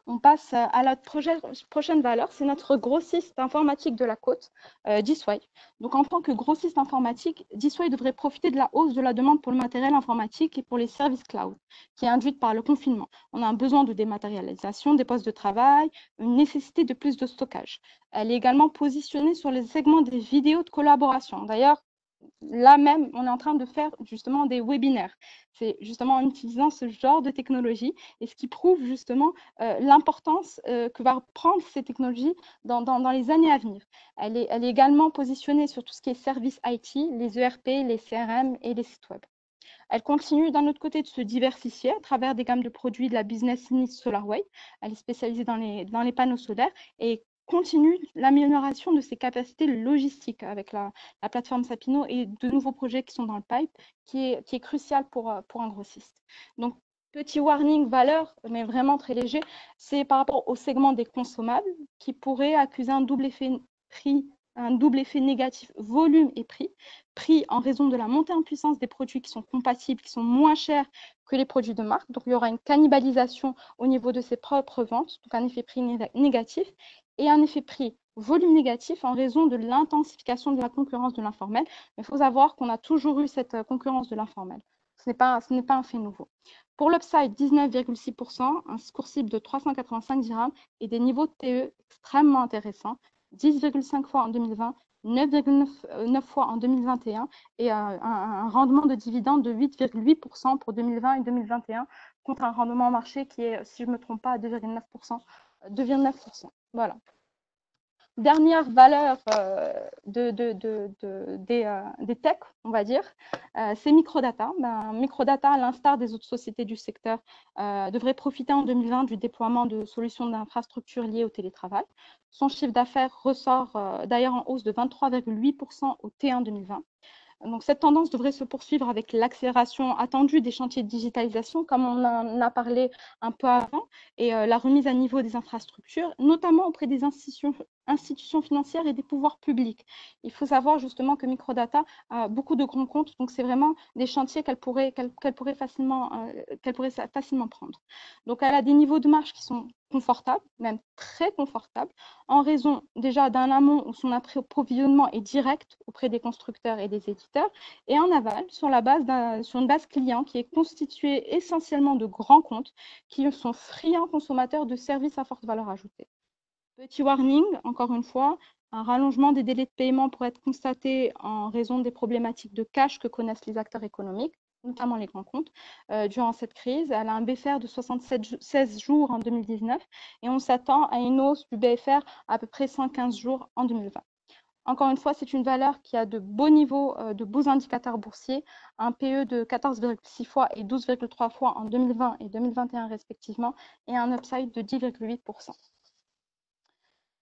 On passe à la prochaine valeur, c'est notre grossiste informatique de la côte, Disway. Donc, en tant que grossiste informatique, Disway devrait profiter de la hausse de la demande pour le matériel informatique et pour les services cloud, qui est induite par le confinement. On a un besoin de dématérialisation des postes de travail, une nécessité de plus de stockage. Elle est également positionnée sur les segments des vidéos de collaboration. D'ailleurs, là même, on est en train de faire justement des webinaires. C'est justement en utilisant ce genre de technologie et ce qui prouve justement l'importance que va prendre ces technologies dans les années à venir. Elle est également positionnée sur tout ce qui est services IT, les ERP, les CRM et les sites web. Elle continue d'un autre côté de se diversifier à travers des gammes de produits de la business unit SolarWay. Elle est spécialisée dans les panneaux solaires et continue l'amélioration de ses capacités logistiques avec la plateforme Sapino et de nouveaux projets qui sont dans le pipe, qui est crucial pour un grossiste. Donc, petit warning valeur, mais vraiment très léger, c'est par rapport au segment des consommables qui pourrait accuser un double effet négatif volume et prix en raison de la montée en puissance des produits qui sont compatibles, qui sont moins chers que les produits de marque. Donc, il y aura une cannibalisation au niveau de ses propres ventes, donc un effet prix négatif et un effet prix volume négatif en raison de l'intensification de la concurrence de l'informel. Mais il faut savoir qu'on a toujours eu cette concurrence de l'informel. Ce n'est pas un fait nouveau. Pour l'upside, 19,6%, un cours cible de 385 dirhams et des niveaux de TE extrêmement intéressants, 10,5 fois en 2020, 9,9 fois en 2021 et un rendement de dividende de 8,8% pour 2020 et 2021 contre un rendement marché qui est, si je ne me trompe pas, à 2,9%. 2,9%. Voilà. Dernière valeur des techs, on va dire, c'est Microdata. Microdata, à l'instar des autres sociétés du secteur, devrait profiter en 2020 du déploiement de solutions d'infrastructures liées au télétravail. Son chiffre d'affaires ressort d'ailleurs en hausse de 23,8% au T1 2020. Donc, cette tendance devrait se poursuivre avec l'accélération attendue des chantiers de digitalisation, comme on en a parlé un peu avant, et la remise à niveau des infrastructures, notamment auprès des institutions financières et des pouvoirs publics. Il faut savoir justement que Microdata a beaucoup de grands comptes, donc c'est vraiment des chantiers qu'elle pourrait facilement prendre. Donc, elle a des niveaux de marge qui sont confortables, même très confortables, en raison déjà d'un amont où son approvisionnement est direct auprès des constructeurs et des éditeurs, et en aval sur une base client qui est constituée essentiellement de grands comptes qui sont friands consommateurs de services à forte valeur ajoutée. Petit warning, encore une fois, un rallongement des délais de paiement pourrait être constaté en raison des problématiques de cash que connaissent les acteurs économiques, notamment les grands comptes, durant cette crise. Elle a un BFR de 16 jours en 2019 et on s'attend à une hausse du BFR à peu près 115 jours en 2020. Encore une fois, c'est une valeur qui a de beaux niveaux, de beaux indicateurs boursiers, un PE de 14,6 fois et 12,3 fois en 2020 et 2021 respectivement, et un upside de 10,8%.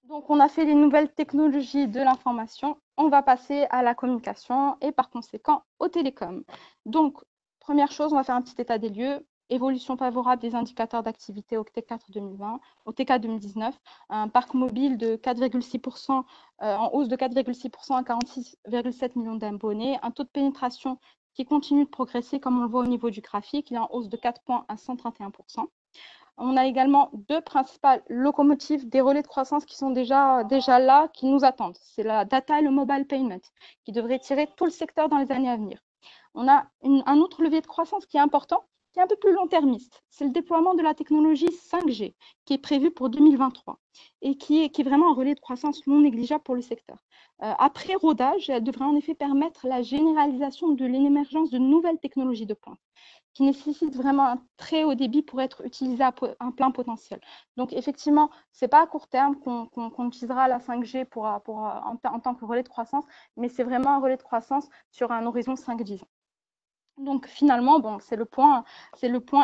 Donc, on a fait les nouvelles technologies de l'information. On va passer à la communication et par conséquent aux télécoms. Donc, première chose, on va faire un petit état des lieux. Évolution favorable des indicateurs d'activité au T4 2020, au TK 2019. Un parc mobile de 4,6%, en hausse de 4,6% à 46,7 millions d'abonnés. Un taux de pénétration qui continue de progresser, comme on le voit au niveau du graphique. Il est en hausse de 4 points à 131%. On a également deux principales locomotives des relais de croissance qui sont déjà là, qui nous attendent. C'est la data et le mobile payment, qui devraient tirer tout le secteur dans les années à venir. On a un autre levier de croissance qui est important, qui est un peu plus long-termiste. C'est le déploiement de la technologie 5G, qui est prévu pour 2023 et qui est vraiment un relais de croissance non négligeable pour le secteur. Après rodage, elle devrait en effet permettre la généralisation de l'émergence de nouvelles technologies de pointe, qui nécessite vraiment un très haut débit pour être utilisé à un plein potentiel. Donc, effectivement, ce n'est pas à court terme qu'on utilisera la 5G en tant que relais de croissance, mais c'est vraiment un relais de croissance sur un horizon 5-10 ans. Donc, finalement, bon, c'est le point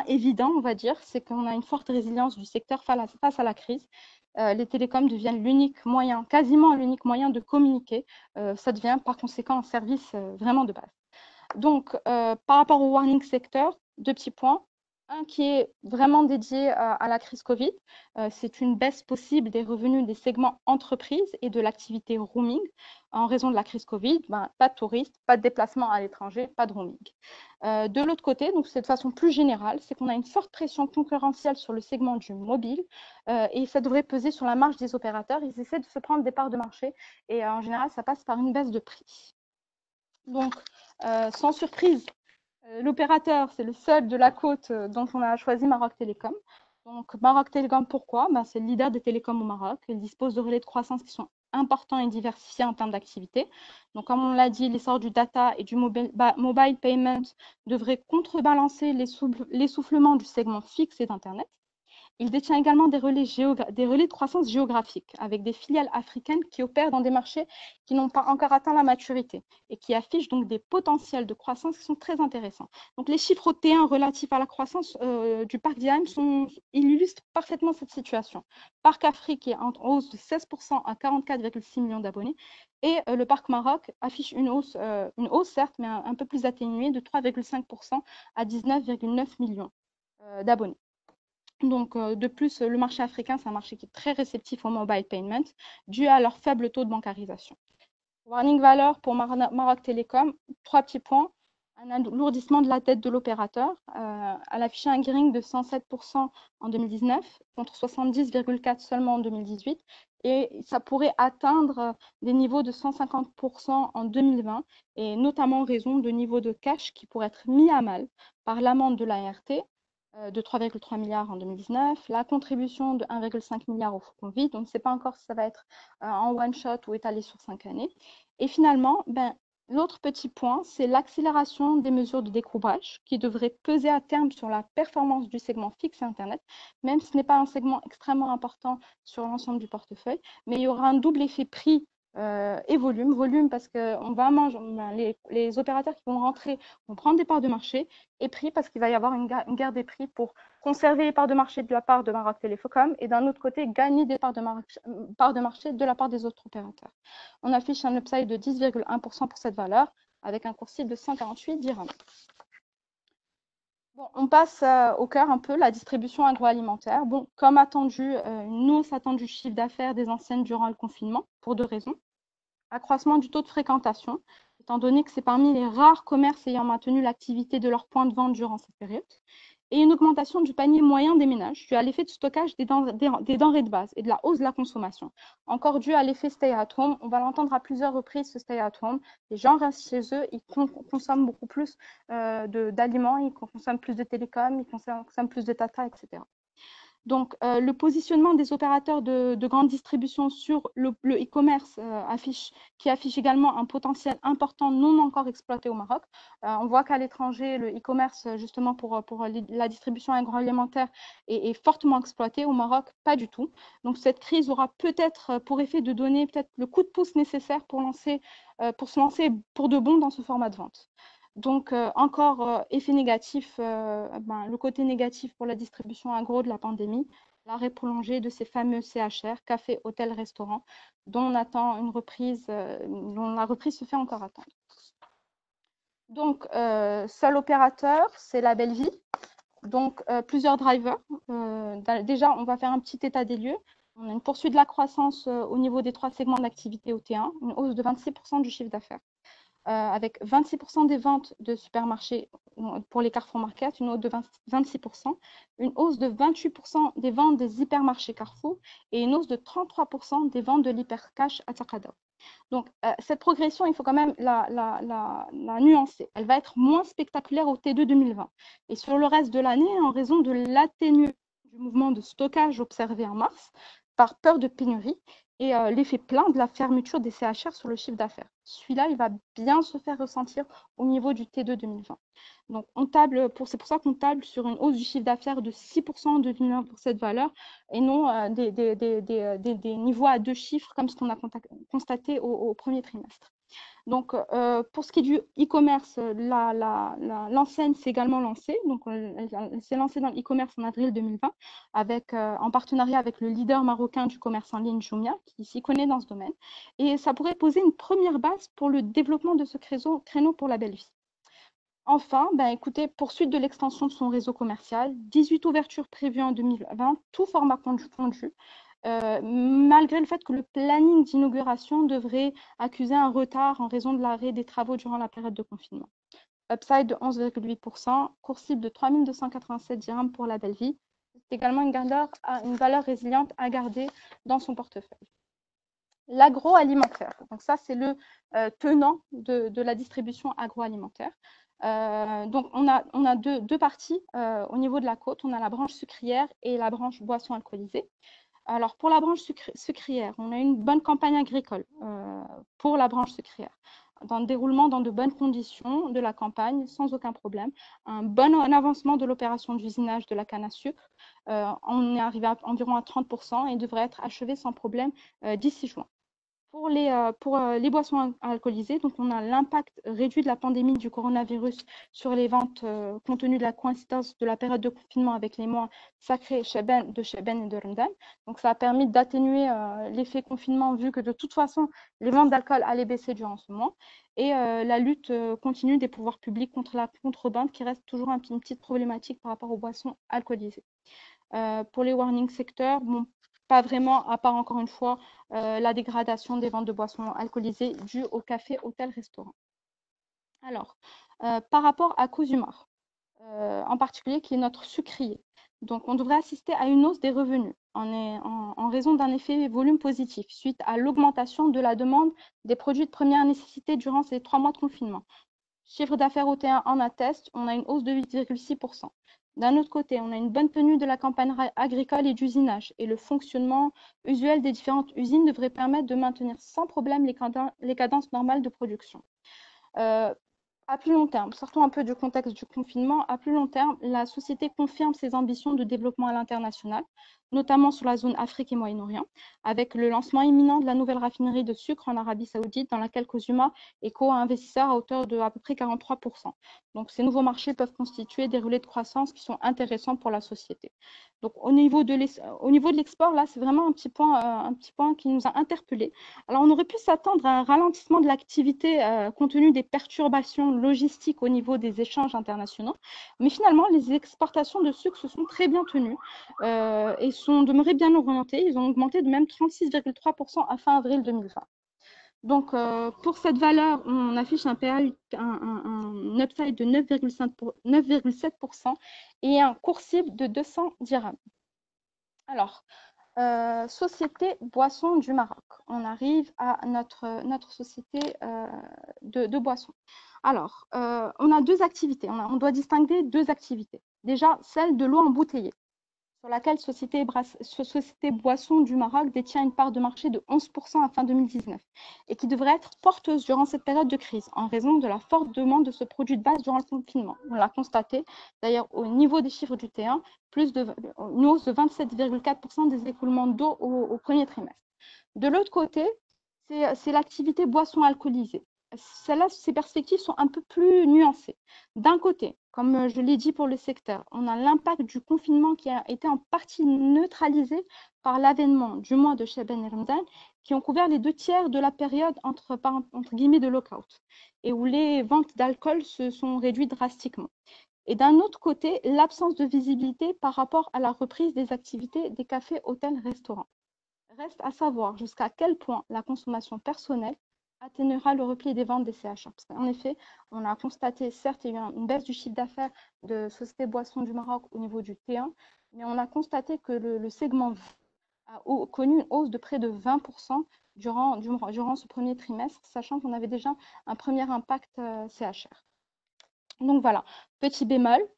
évident, on va dire, c'est qu'on a une forte résilience du secteur face à la crise. Les télécoms deviennent l'unique moyen, quasiment l'unique moyen de communiquer. Ça devient par conséquent un service vraiment de base. Donc, par rapport au warning sector, deux petits points. Un qui est vraiment dédié à la crise Covid, c'est une baisse possible des revenus des segments entreprises et de l'activité roaming en raison de la crise Covid. Pas de touristes, pas de déplacement à l'étranger, pas de roaming. De l'autre côté, donc c'est de façon plus générale, c'est qu'on a une forte pression concurrentielle sur le segment du mobile et ça devrait peser sur la marge des opérateurs. Ils essaient de se prendre des parts de marché et en général, ça passe par une baisse de prix. Donc, sans surprise, l'opérateur, c'est le seul de la côte dont on a choisi Maroc Télécom. Donc, Maroc Télécom, pourquoi? C'est le leader des télécoms au Maroc. Il dispose de relais de croissance qui sont importants et diversifiés en termes d'activité. Donc, comme on l'a dit, l'essor du data et du mobile payment devrait contrebalancer l'essoufflement du segment fixe et d'Internet. Il détient également des relais de croissance géographique avec des filiales africaines qui opèrent dans des marchés qui n'ont pas encore atteint la maturité et qui affichent donc des potentiels de croissance qui sont très intéressants. Donc les chiffres T1 relatifs à la croissance du parc d'IAM illustrent parfaitement cette situation. Parc Afrique est en hausse de 16% à 44,6 millions d'abonnés et le parc Maroc affiche une hausse certes, mais un peu plus atténuée de 3,5% à 19,9 millions d'abonnés. Donc, de plus, le marché africain, c'est un marché qui est très réceptif au mobile payment, dû à leur faible taux de bancarisation. Warning valeur pour Maroc Télécom, 3 petits points. Un alourdissement de la dette de l'opérateur. Elle affichait un gearing de 107% en 2019 contre 70,4% seulement en 2018, et ça pourrait atteindre des niveaux de 150% en 2020, et notamment en raison de niveaux de cash qui pourraient être mis à mal par l'amende de l'ART de 3,3 milliards en 2019, la contribution de 1,5 milliard au fonds Covid. On ne sait pas encore si ça va être en one shot ou étalé sur 5 années. Et finalement, l'autre petit point, c'est l'accélération des mesures de découvrage qui devraient peser à terme sur la performance du segment fixe et Internet, même si ce n'est pas un segment extrêmement important sur l'ensemble du portefeuille, mais il y aura un double effet prix et volume. Volume parce que les opérateurs qui vont rentrer vont prendre des parts de marché, et prix parce qu'il va y avoir une guerre des prix pour conserver les parts de marché de la part de Maroc Télécom et d'un autre côté gagner des parts de marché de la part des autres opérateurs. On affiche un upside de 10,1% pour cette valeur avec un cours cible de 148 dirhams. Bon, on passe au cœur un peu, la distribution agroalimentaire. Bon, comme attendu, une hausse attendue du chiffre d'affaires des enseignes durant le confinement pour 2 raisons. Accroissement du taux de fréquentation, étant donné que c'est parmi les rares commerces ayant maintenu l'activité de leur point de vente durant cette période, et une augmentation du panier moyen des ménages dû à l'effet de stockage des denrées de base et de la hausse de la consommation. Encore dû à l'effet stay at home, on va l'entendre à plusieurs reprises, ce stay at home. Les gens restent chez eux, ils consomment beaucoup plus d'aliments, ils consomment plus de télécom, ils consomment plus de data, etc. Donc, le positionnement des opérateurs de grande distribution sur le e-commerce qui affiche également un potentiel important non encore exploité au Maroc. On voit qu'à l'étranger, le e-commerce, justement pour la distribution agroalimentaire, est fortement exploité. Au Maroc, pas du tout. Donc, cette crise aura peut-être pour effet de donner peut-être le coup de pouce nécessaire pour se lancer pour de bon dans ce format de vente. Donc, encore effet négatif, le côté négatif pour la distribution agro de la pandémie, l'arrêt prolongé de ces fameux CHR, café, hôtel, restaurant, dont on attend une reprise, dont la reprise se fait encore attendre. Donc, seul opérateur, c'est la belle vie. Donc, plusieurs drivers. Déjà, on va faire un petit état des lieux. On a une poursuite de la croissance au niveau des 3 segments d'activité au T1, une hausse de 26% du chiffre d'affaires. Avec 26% des ventes de supermarchés pour les Carrefour Market, une hausse de 26%, une hausse de 28% des ventes des hypermarchés Carrefour et une hausse de 33% des ventes de l'hypercash à Taqadou. Donc, cette progression, il faut quand même la nuancer. Elle va être moins spectaculaire au T2 2020. Et sur le reste de l'année, en raison de l'atténuation du mouvement de stockage observé en mars, par peur de pénurie, et l'effet plein de la fermeture des CHR sur le chiffre d'affaires. Celui-là, il va bien se faire ressentir au niveau du T2 2020. Donc, c'est pour ça qu'on table sur une hausse du chiffre d'affaires de 6% en 2020 pour cette valeur, et non des niveaux à 2 chiffres comme ce qu'on a constaté au premier trimestre. Donc, pour ce qui est du e-commerce, l'enseigne s'est également lancée. Donc, elle s'est lancée dans l'e-commerce en avril 2020 en partenariat avec le leader marocain du commerce en ligne, Jumia, qui s'y connaît dans ce domaine. Et ça pourrait poser une première base pour le développement de ce créneau pour la belle vie. Enfin, écoutez, poursuite de l'extension de son réseau commercial, 18 ouvertures prévues en 2020, tout format confondu. Malgré le fait que le planning d'inauguration devrait accuser un retard en raison de l'arrêt des travaux durant la période de confinement. Upside de 11,8%, cours cible de 3287 dirhams pour la belle vie. C'est également une valeur résiliente à garder dans son portefeuille. L'agroalimentaire, donc ça c'est le tenant de la distribution agroalimentaire. Donc on a deux parties au niveau de la côte. On a la branche sucrière et la branche boissons alcoolisées. Alors, pour la branche sucrière, on a une bonne campagne agricole pour la branche sucrière, dans le déroulement dans de bonnes conditions de la campagne, sans aucun problème. Un bon avancement de l'opération d'usinage de la canne à sucre. On est arrivé environ à 30% et devrait être achevé sans problème d'ici juin. Pour les boissons alcoolisées, donc on a l'impact réduit de la pandémie du coronavirus sur les ventes compte tenu de la coïncidence de la période de confinement avec les mois sacrés de Cheben et de Ramadan. Donc ça a permis d'atténuer l'effet confinement vu que de toute façon les ventes d'alcool allaient baisser durant ce mois. Et la lutte continue des pouvoirs publics contre la contrebande qui reste toujours une petite problématique par rapport aux boissons alcoolisées. Pour les warning secteurs, bon, pas vraiment, à part encore une fois la dégradation des ventes de boissons alcoolisées dues au café, hôtel, restaurant. Alors, par rapport à Cozumar, en particulier, qui est notre sucrier. Donc, on devrait assister à une hausse des revenus en raison d'un effet volume positif suite à l'augmentation de la demande des produits de première nécessité durant ces 3 mois de confinement. Chiffre d'affaires au T1 en atteste, on a une hausse de 8,6%. D'un autre côté, on a une bonne tenue de la campagne agricole et d'usinage et le fonctionnement usuel des différentes usines devrait permettre de maintenir sans problème les cadences normales de production. À plus long terme, sortons un peu du contexte du confinement, à plus long terme, la société confirme ses ambitions de développement à l'international, notamment sur la zone Afrique et Moyen-Orient, avec le lancement imminent de la nouvelle raffinerie de sucre en Arabie Saoudite, dans laquelle Cosuma est co-investisseur à hauteur de à peu près 43%. Donc, ces nouveaux marchés peuvent constituer des relais de croissance qui sont intéressants pour la société. Donc, au niveau de l'export, là, c'est vraiment un petit point qui nous a interpellés. Alors, on aurait pu s'attendre à un ralentissement de l'activité compte tenu des perturbations logistiques au niveau des échanges internationaux, mais finalement, les exportations de sucre se sont très bien tenues et sont demeurées bien orientées. Ils ont augmenté de même 36,3% à fin avril 2020. Donc, pour cette valeur, on affiche un upside de 9,7% et un cours cible de 200 dirhams. Alors, société boisson du Maroc. On arrive à notre société de boissons. Alors, on a deux activités. On doit distinguer deux activités. Déjà, celle de l'eau embouteillée, sur laquelle Société Boisson du Maroc détient une part de marché de 11% à fin 2019 et qui devrait être porteuse durant cette période de crise en raison de la forte demande de ce produit de base durant le confinement. On l'a constaté d'ailleurs au niveau des chiffres du T1, une hausse de 27,4% des écoulements d'eau au premier trimestre. De l'autre côté, c'est l'activité boisson alcoolisée. Celles-là, ces perspectives sont un peu plus nuancées. D'un côté, comme je l'ai dit pour le secteur, on a l'impact du confinement qui a été en partie neutralisé par l'avènement du mois de Chaban et Ramadan, qui ont couvert les 2/3 de la période entre guillemets de lockout, et où les ventes d'alcool se sont réduites drastiquement. Et d'un autre côté, l'absence de visibilité par rapport à la reprise des activités des cafés, hôtels, restaurants. Reste à savoir jusqu'à quel point la consommation personnelle atténuera le repli des ventes des CHR. Parce qu'en effet, on a constaté, certes, il y a eu une baisse du chiffre d'affaires de Société Boisson du Maroc au niveau du T1, mais on a constaté que le segment a connu une hausse de près de 20% durant ce premier trimestre, sachant qu'on avait déjà un premier impact CHR. Donc voilà, petit bémol,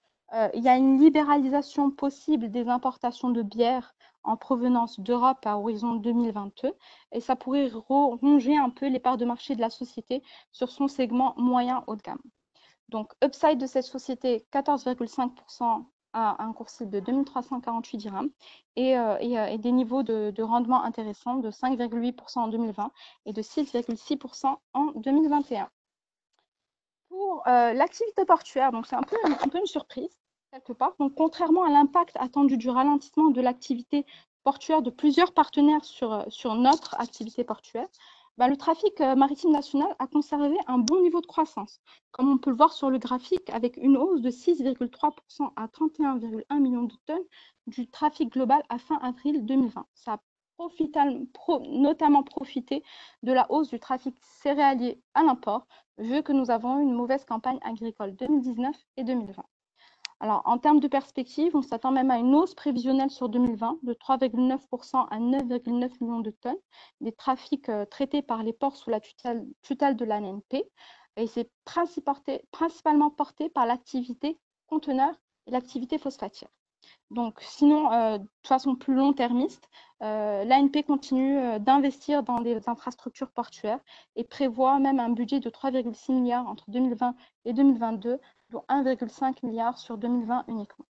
il y a une libéralisation possible des importations de bière en provenance d'Europe à horizon 2022 et ça pourrait ronger un peu les parts de marché de la société sur son segment moyen haut de gamme. Donc, upside de cette société, 14,5% à un cours cible de 2348 dirhams et des niveaux de rendement intéressants de 5,8% en 2020 et de 6,6% en 2021. Pour l'activité portuaire, donc c'est un peu une surprise quelque part. Donc, contrairement à l'impact attendu du ralentissement de l'activité portuaire de plusieurs partenaires sur notre activité portuaire, le trafic maritime national a conservé un bon niveau de croissance, comme on peut le voir sur le graphique, avec une hausse de 6,3% à 31,1 millions de tonnes du trafic global à fin avril 2020. Ça a notamment profité de la hausse du trafic céréalier à l'import, vu que nous avons eu une mauvaise campagne agricole 2019 et 2020. Alors, en termes de perspective, on s'attend même à une hausse prévisionnelle sur 2020 de 3,9% à 9,9 millions de tonnes des trafics traités par les ports sous la tutelle de l'ANP. Et c'est principalement porté par l'activité conteneur et l'activité phosphatière. Donc, sinon, de façon plus long-termiste, l'ANP continue d'investir dans des infrastructures portuaires et prévoit même un budget de 3,6 milliards entre 2020 et 2022, dont 1,5 milliard sur 2020 uniquement.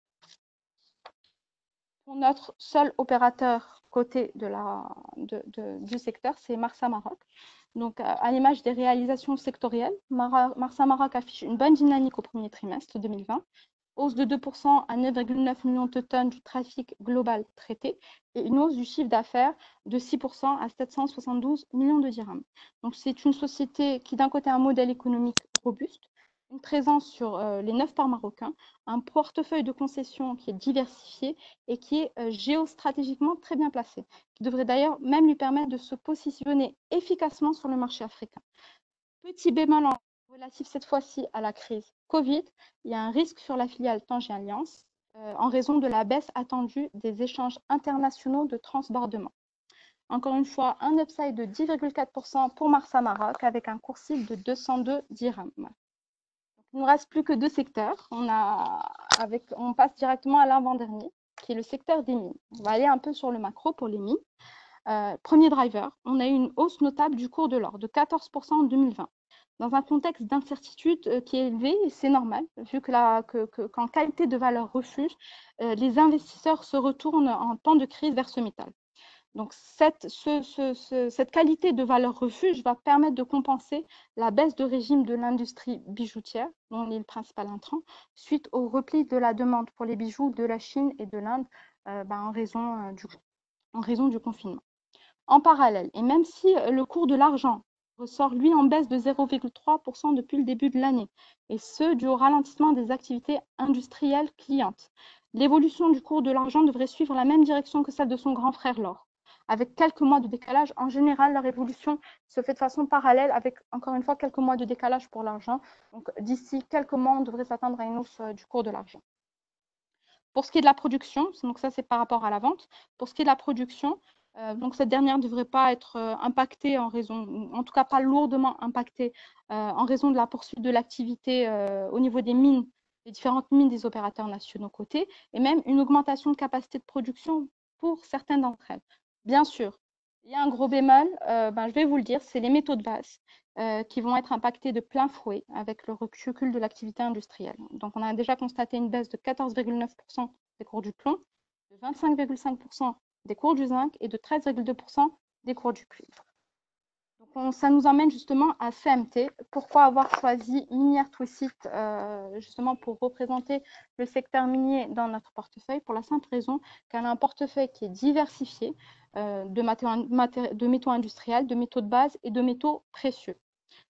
Pour notre seul opérateur coté du secteur, c'est Marsa Maroc. Donc, à l'image des réalisations sectorielles, Marsa Maroc affiche une bonne dynamique au premier trimestre 2020, hausse de 2% à 9,9 millions de tonnes du trafic global traité et une hausse du chiffre d'affaires de 6% à 772 millions de dirhams. Donc, c'est une société qui, d'un côté, a un modèle économique robuste, une présence sur les 9 ports marocains, un portefeuille de concessions qui est diversifié et qui est géostratégiquement très bien placé, qui devrait d'ailleurs même lui permettre de se positionner efficacement sur le marché africain. Petit bémol relatif cette fois-ci à la crise Covid, il y a un risque sur la filiale Tangier Alliance en raison de la baisse attendue des échanges internationaux de transbordement. Encore une fois, un upside de 10,4% pour Marsa Maroc avec un cours cible de 202 dirhams. Il ne nous reste plus que deux secteurs. On passe directement à l'avant-dernier, qui est le secteur des mines. On va aller un peu sur le macro pour les mines. Premier driver, on a eu une hausse notable du cours de l'or de 14% en 2020. Dans un contexte d'incertitude qui est élevé, et c'est normal, vu qu'en qualité de valeur refuge, les investisseurs se retournent en temps de crise vers ce métal. Donc, cette qualité de valeur refuge va permettre de compenser la baisse de régime de l'industrie bijoutière, dont il est le principal intrant, suite au repli de la demande pour les bijoux de la Chine et de l'Inde en raison du confinement. En parallèle, et même si le cours de l'argent ressort, lui, en baisse de 0,3% depuis le début de l'année, et ce, dû au ralentissement des activités industrielles clientes, l'évolution du cours de l'argent devrait suivre la même direction que celle de son grand frère l'or. Avec quelques mois de décalage, en général, leur évolution se fait de façon parallèle avec, encore une fois, quelques mois de décalage pour l'argent. Donc, d'ici quelques mois, on devrait s'attendre à une hausse du cours de l'argent. Pour ce qui est de la production, donc ça, c'est par rapport à la vente. Pour ce qui est de la production, donc cette dernière ne devrait pas être impactée en tout cas pas lourdement impactée en raison de la poursuite de l'activité au niveau des mines, des différentes mines des opérateurs nationaux cotés, et même une augmentation de capacité de production pour certaines d'entre elles. Bien sûr, il y a un gros bémol, je vais vous le dire, c'est les métaux de base qui vont être impactés de plein fouet avec le recul de l'activité industrielle. Donc, on a déjà constaté une baisse de 14,9% des cours du plomb, de 25,5% des cours du zinc et de 13,2% des cours du cuivre. Donc, ça nous emmène justement à CMT. Pourquoi avoir choisi Minière Twissit justement pour représenter le secteur minier dans notre portefeuille? Pour la simple raison qu'elle a un portefeuille qui est diversifié de métaux industriels, de métaux de base et de métaux précieux.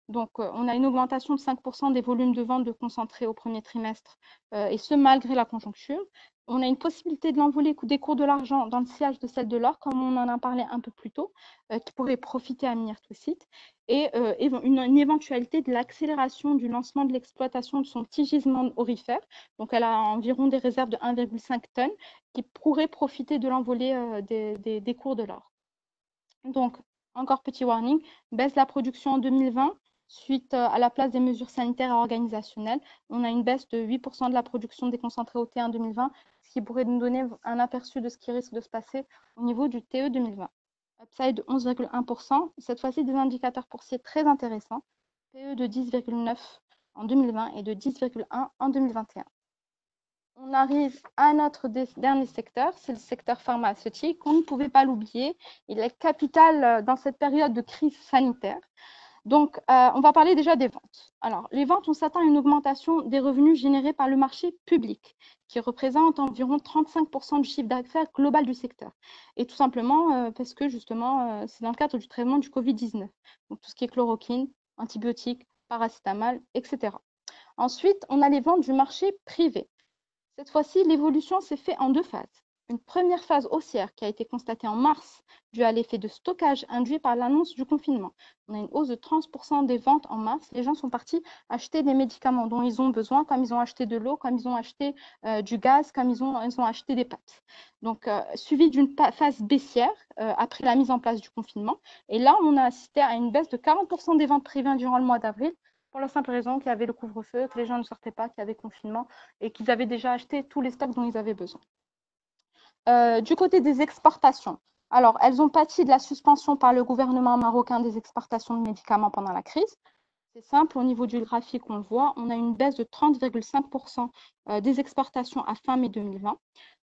Donc, on a une augmentation de 5% des volumes de vente de concentrés au premier trimestre, et ce, malgré la conjoncture. On a une possibilité de l'envolée des cours de l'argent dans le sillage de celle de l'or, comme on en a parlé un peu plus tôt, qui pourrait profiter à Minière Twissit, et une éventualité de l'accélération du lancement de l'exploitation de son petit gisement aurifère. Donc, elle a environ des réserves de 1,5 tonnes qui pourraient profiter de l'envolée des cours de l'or. Donc, encore petit warning, baisse de la production en 2020 suite à la place des mesures sanitaires et organisationnelles. On a une baisse de 8% de la production des concentrés OT en 2020, ce qui pourrait nous donner un aperçu de ce qui risque de se passer au niveau du TE 2020. Upside de 11,1%, cette fois-ci des indicateurs boursiers très intéressants, PE de 10,9 en 2020 et de 10,1 en 2021. On arrive à notre dernier secteur, c'est le secteur pharmaceutique. On ne pouvait pas l'oublier, il est capital dans cette période de crise sanitaire. Donc, on va parler déjà des ventes. Alors, les ventes, on s'attend à une augmentation des revenus générés par le marché public, qui représente environ 35% du chiffre d'affaires global du secteur. Et tout simplement parce que, justement, c'est dans le cadre du traitement du Covid-19. Donc, tout ce qui est chloroquine, antibiotiques, paracétamol, etc. Ensuite, on a les ventes du marché privé. Cette fois-ci, l'évolution s'est faite en deux phases. Une première phase haussière qui a été constatée en mars, due à l'effet de stockage induit par l'annonce du confinement. On a une hausse de 30% des ventes en mars. Les gens sont partis acheter des médicaments dont ils ont besoin, comme ils ont acheté de l'eau, comme ils ont acheté du gaz, comme ils ont acheté des pâtes. Donc, suivi d'une phase baissière après la mise en place du confinement. Et là, on a assisté à une baisse de 40% des ventes privées durant le mois d'avril, pour la simple raison qu'il y avait le couvre-feu, que les gens ne sortaient pas, qu'il y avait confinement et qu'ils avaient déjà acheté tous les stocks dont ils avaient besoin. Du côté des exportations, alors elles ont pâti de la suspension par le gouvernement marocain des exportations de médicaments pendant la crise. C'est simple, au niveau du graphique, on le voit, on a une baisse de 30,5% des exportations à fin mai 2020.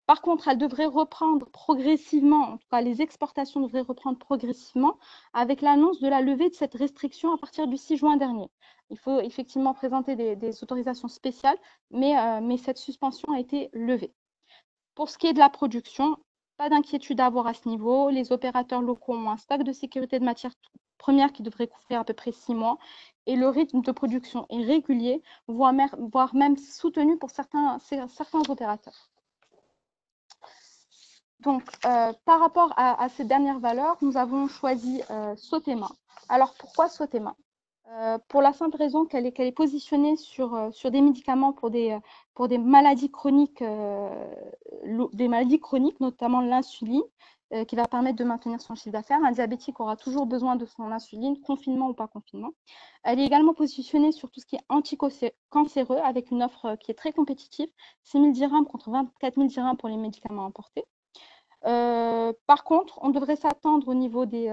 Par contre, elles devraient reprendre progressivement, en tout cas les exportations devraient reprendre progressivement avec l'annonce de la levée de cette restriction à partir du 6 juin dernier. Il faut effectivement présenter des autorisations spéciales, mais cette suspension a été levée. Pour ce qui est de la production, pas d'inquiétude à avoir à ce niveau. Les opérateurs locaux ont un stock de sécurité de matières premières qui devrait couvrir à peu près 6 mois et le rythme de production est régulier, voire même soutenu pour certains opérateurs. Donc, par rapport à ces dernières valeurs, nous avons choisi Sotema. Alors, pourquoi Sotema? Pour la simple raison qu'elle est positionnée sur des médicaments pour des maladies chroniques, notamment l'insuline, qui va permettre de maintenir son chiffre d'affaires. Un diabétique aura toujours besoin de son insuline, confinement ou pas confinement. Elle est également positionnée sur tout ce qui est anticancéreux, avec une offre qui est très compétitive, 6 000 dirhams contre 24 000 dirhams pour les médicaments importés. Par contre, on devrait s'attendre au niveau des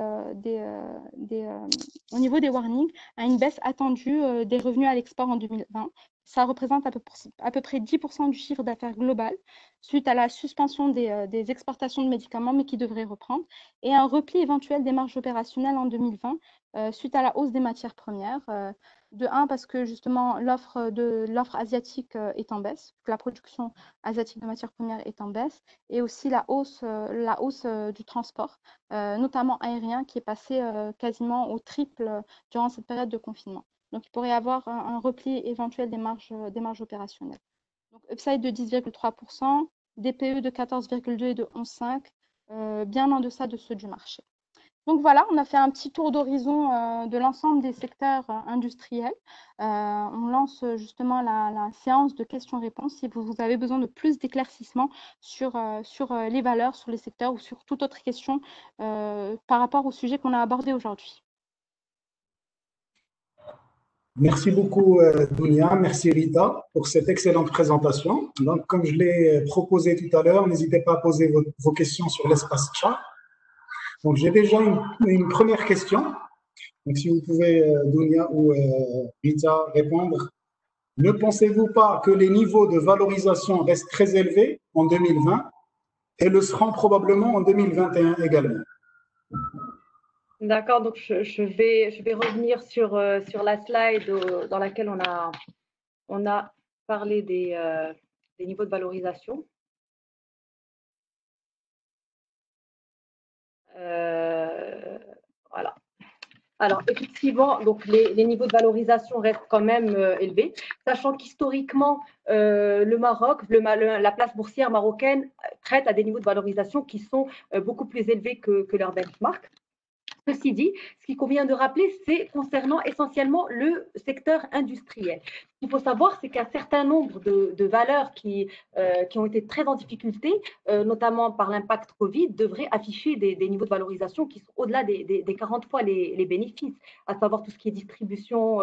warnings à une baisse attendue des revenus à l'export en 2020. Ça représente à peu près 10% du chiffre d'affaires global suite à la suspension des exportations de médicaments, mais qui devrait reprendre, et un repli éventuel des marges opérationnelles en 2020 suite à la hausse des matières premières. De un, parce que justement l'offre asiatique est en baisse, que la production asiatique de matières premières est en baisse, et aussi la hausse du transport, notamment aérien, qui est passé quasiment au triple durant cette période de confinement. Donc, il pourrait y avoir un repli éventuel des marges opérationnelles. Donc, upside de 10,3%, DPE de 14,2 et de 11,5, bien en deçà de ceux du marché. Donc voilà, on a fait un petit tour d'horizon de l'ensemble des secteurs industriels. On lance justement la séance de questions-réponses si vous avez besoin de plus d'éclaircissements sur les valeurs, sur les secteurs ou sur toute autre question par rapport au sujet qu'on a abordé aujourd'hui. Merci beaucoup, Dounia. Merci, Rita, pour cette excellente présentation. Donc, comme je l'ai proposé tout à l'heure, n'hésitez pas à poser vos questions sur l'espace chat. Donc, j'ai déjà une première question. Donc, si vous pouvez, Dounia ou Rita, répondre. Ne pensez-vous pas que les niveaux de valorisation restent très élevés en 2020 et le seront probablement en 2021 également? D'accord, donc je vais revenir sur la slide dans laquelle on a parlé des niveaux de valorisation. Voilà. Alors, effectivement, donc les niveaux de valorisation restent quand même élevés, sachant qu'historiquement, le Maroc, la place boursière marocaine traite à des niveaux de valorisation qui sont beaucoup plus élevés que leur benchmark. Ceci dit, ce qu'il convient de rappeler, c'est concernant essentiellement le secteur industriel. Ce qu'il faut savoir, c'est qu'un certain nombre de valeurs qui ont été très en difficulté, notamment par l'impact Covid, devraient afficher des niveaux de valorisation qui sont au-delà des 40 fois les bénéfices, à savoir tout ce qui est distribution